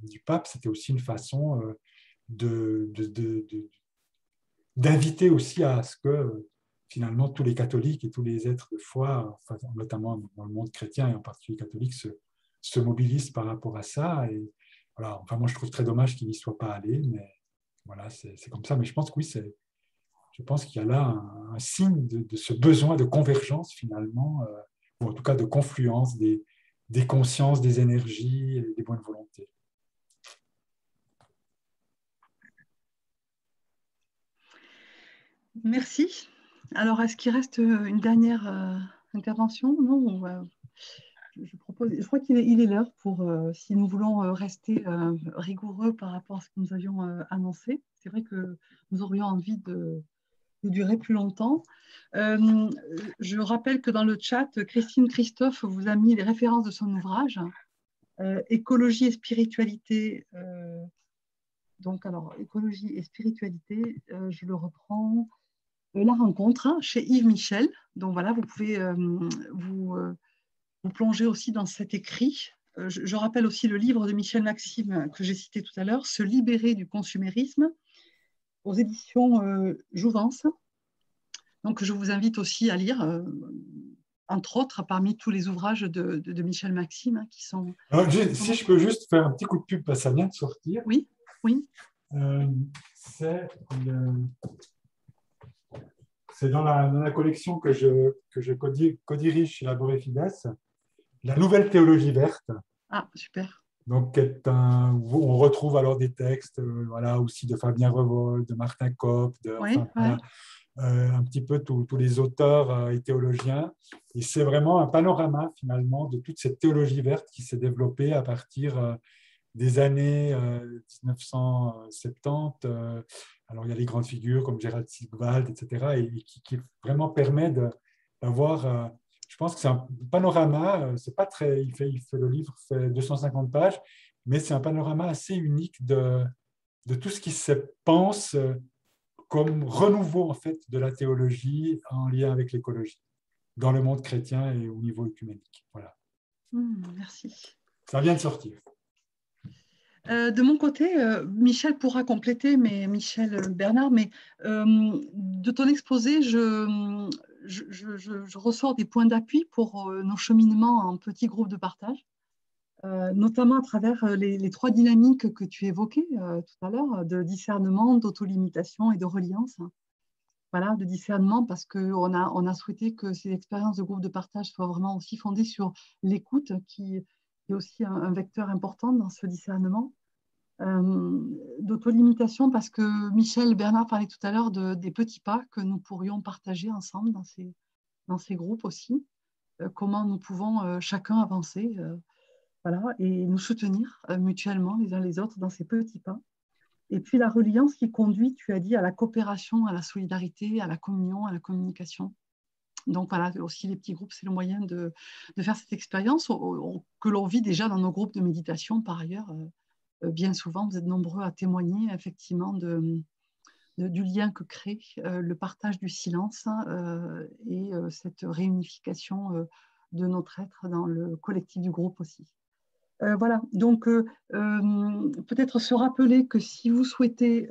du pape, c'était aussi une façon d'inviter aussi à ce que, finalement, tous les catholiques et tous les êtres de foi, enfin, notamment dans le monde chrétien et en particulier catholique, se mobilisent par rapport à ça. Et voilà, enfin, moi, je trouve très dommage qu'il n'y soit pas allé, mais voilà, c'est comme ça. Mais je pense que oui, je pense qu'il y a là un signe de ce besoin de convergence, finalement, ou en tout cas de confluence des consciences, des énergies et des bonnes volontés. Merci. Alors, est-ce qu'il reste une dernière intervention? Non, je propose Je crois qu'il est l'heure pour, si nous voulons rester rigoureux par rapport à ce que nous avions annoncé. C'est vrai que nous aurions envie de durer plus longtemps. Je rappelle que dans le chat, Christine Christophe vous a mis les références de son ouvrage, Écologie et spiritualité. Donc, alors, écologie et spiritualité, je le reprends. La rencontre, hein, chez Yves Michel. Donc voilà, vous pouvez vous plonger aussi dans cet écrit. Je rappelle aussi le livre de Michel Maxime que j'ai cité tout à l'heure, Se libérer du consumérisme, aux éditions Jouvence. Donc je vous invite aussi à lire, entre autres, parmi tous les ouvrages de Michel Maxime, hein, qui sont... Alors, si je peux juste faire un petit coup de pub, parce que ça vient de sortir. Oui, oui. C'est dans la collection que je co-dirige chez Laboré Fides, la nouvelle théologie verte. Ah, super. Donc, on retrouve alors des textes voilà, aussi de Fabien Revol, de Martin Kopp, voilà, un petit peu tous les auteurs et théologiens. Et c'est vraiment un panorama finalement de toute cette théologie verte qui s'est développée à partir des années 1970. Alors, il y a les grandes figures comme Gerald Sigwald, etc., et qui vraiment permet d'avoir... je pense que c'est un panorama, c'est pas très... le livre fait 250 pages, mais c'est un panorama assez unique de tout ce qui se pense comme renouveau en fait, de la théologie en lien avec l'écologie, dans le monde chrétien et au niveau œcuménique. Voilà. Merci. Ça vient de sortir. De mon côté, Michel pourra compléter, mais Michel Bernard, mais de ton exposé, je ressors des points d'appui pour nos cheminements en petits groupes de partage, notamment à travers les trois dynamiques que tu évoquais tout à l'heure, de discernement, d'autolimitation et de reliance. Voilà, de discernement, parce qu'on a souhaité que ces expériences de groupe de partage soient vraiment aussi fondées sur l'écoute, qui est aussi un vecteur important dans ce discernement. D'autolimitation, parce que Michel Bernard parlait tout à l'heure des petits pas que nous pourrions partager ensemble dans ces groupes aussi, comment nous pouvons chacun avancer voilà, et nous soutenir mutuellement les uns les autres dans ces petits pas. Et puis la reliance qui conduit, tu as dit, à la coopération, à la solidarité, à la communion, à la communication. Donc voilà, aussi les petits groupes, c'est le moyen de faire cette expérience que l'on vit déjà dans nos groupes de méditation par ailleurs. Bien souvent, vous êtes nombreux à témoigner effectivement du lien que crée le partage du silence et cette réunification de notre être dans le collectif du groupe aussi. Voilà, donc peut-être se rappeler que si vous souhaitez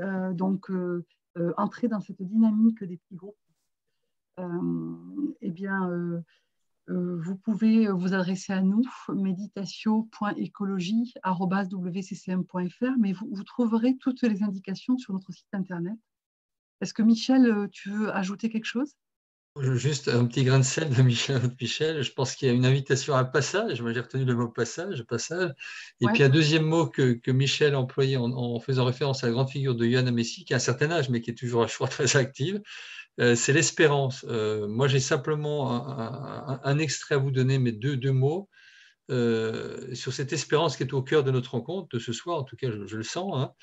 entrer dans cette dynamique des petits groupes, eh bien, vous pouvez vous adresser à nous, meditatio.ecologie@wccm.fr, mais vous trouverez toutes les indications sur notre site internet. Est-ce que Michel, tu veux ajouter quelque chose? Juste un petit grain de sel de Michel. Je pense qu'il y a une invitation à un passage. Moi, j'ai retenu le mot passage. Et puis, un deuxième mot que Michel a employé en faisant référence à la grande figure de Johanna Messi, qui a un certain âge, mais qui est toujours, je crois, très active, c'est l'espérance. Moi, j'ai simplement un extrait à vous donner, mais deux mots. Sur cette espérance qui est au cœur de notre rencontre, de ce soir, en tout cas, je le sens, hein.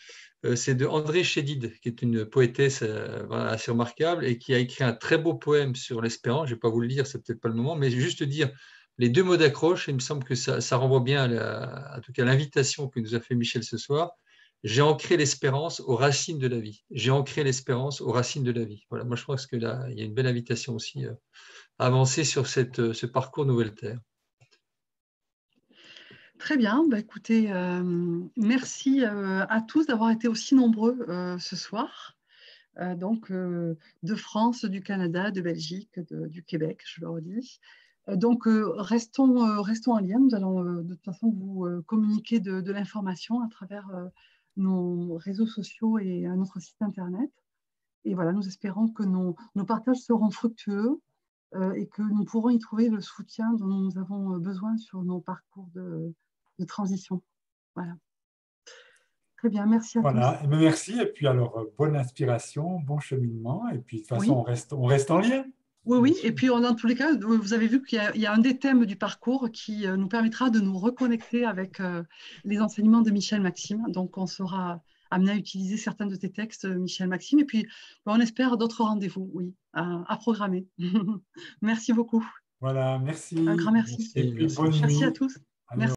C'est de André Chédid, qui est une poétesse voilà, assez remarquable et qui a écrit un très beau poème sur l'espérance. Je ne vais pas vous le lire, c'est peut-être pas le moment, mais juste dire les deux mots d'accroche. Il me semble que ça renvoie bien en tout cas, à l'invitation que nous a fait Michel ce soir. J'ai ancré l'espérance aux racines de la vie. J'ai ancré l'espérance aux racines de la vie. Voilà, moi, je pense que là, il y a une belle invitation aussi à avancer sur ce parcours Nouvelle Terre. Très bien, bah, écoutez, merci à tous d'avoir été aussi nombreux ce soir. De France, du Canada, de Belgique, du Québec, je le redis. Restons en lien. Nous allons de toute façon vous communiquer de l'information à travers nos réseaux sociaux et notre site internet. Et voilà, nous espérons que nos partages seront fructueux et que nous pourrons y trouver le soutien dont nous avons besoin sur nos parcours de transition. Voilà. Très bien, merci à tous. Voilà, merci. Et puis alors, bonne inspiration, bon cheminement. Et puis de toute façon, on reste en lien. Oui. Et puis, dans tous les cas, vous avez vu qu'il y a un des thèmes du parcours qui nous permettra de nous reconnecter avec les enseignements de Michel Maxime. Donc, on sera amené à utiliser certains de tes textes, Michel Maxime. Et puis, on espère d'autres rendez-vous, oui, à programmer. Merci beaucoup. Voilà, merci. Un grand merci. Et puis, bonne nuit. Merci à tous. Allez, merci.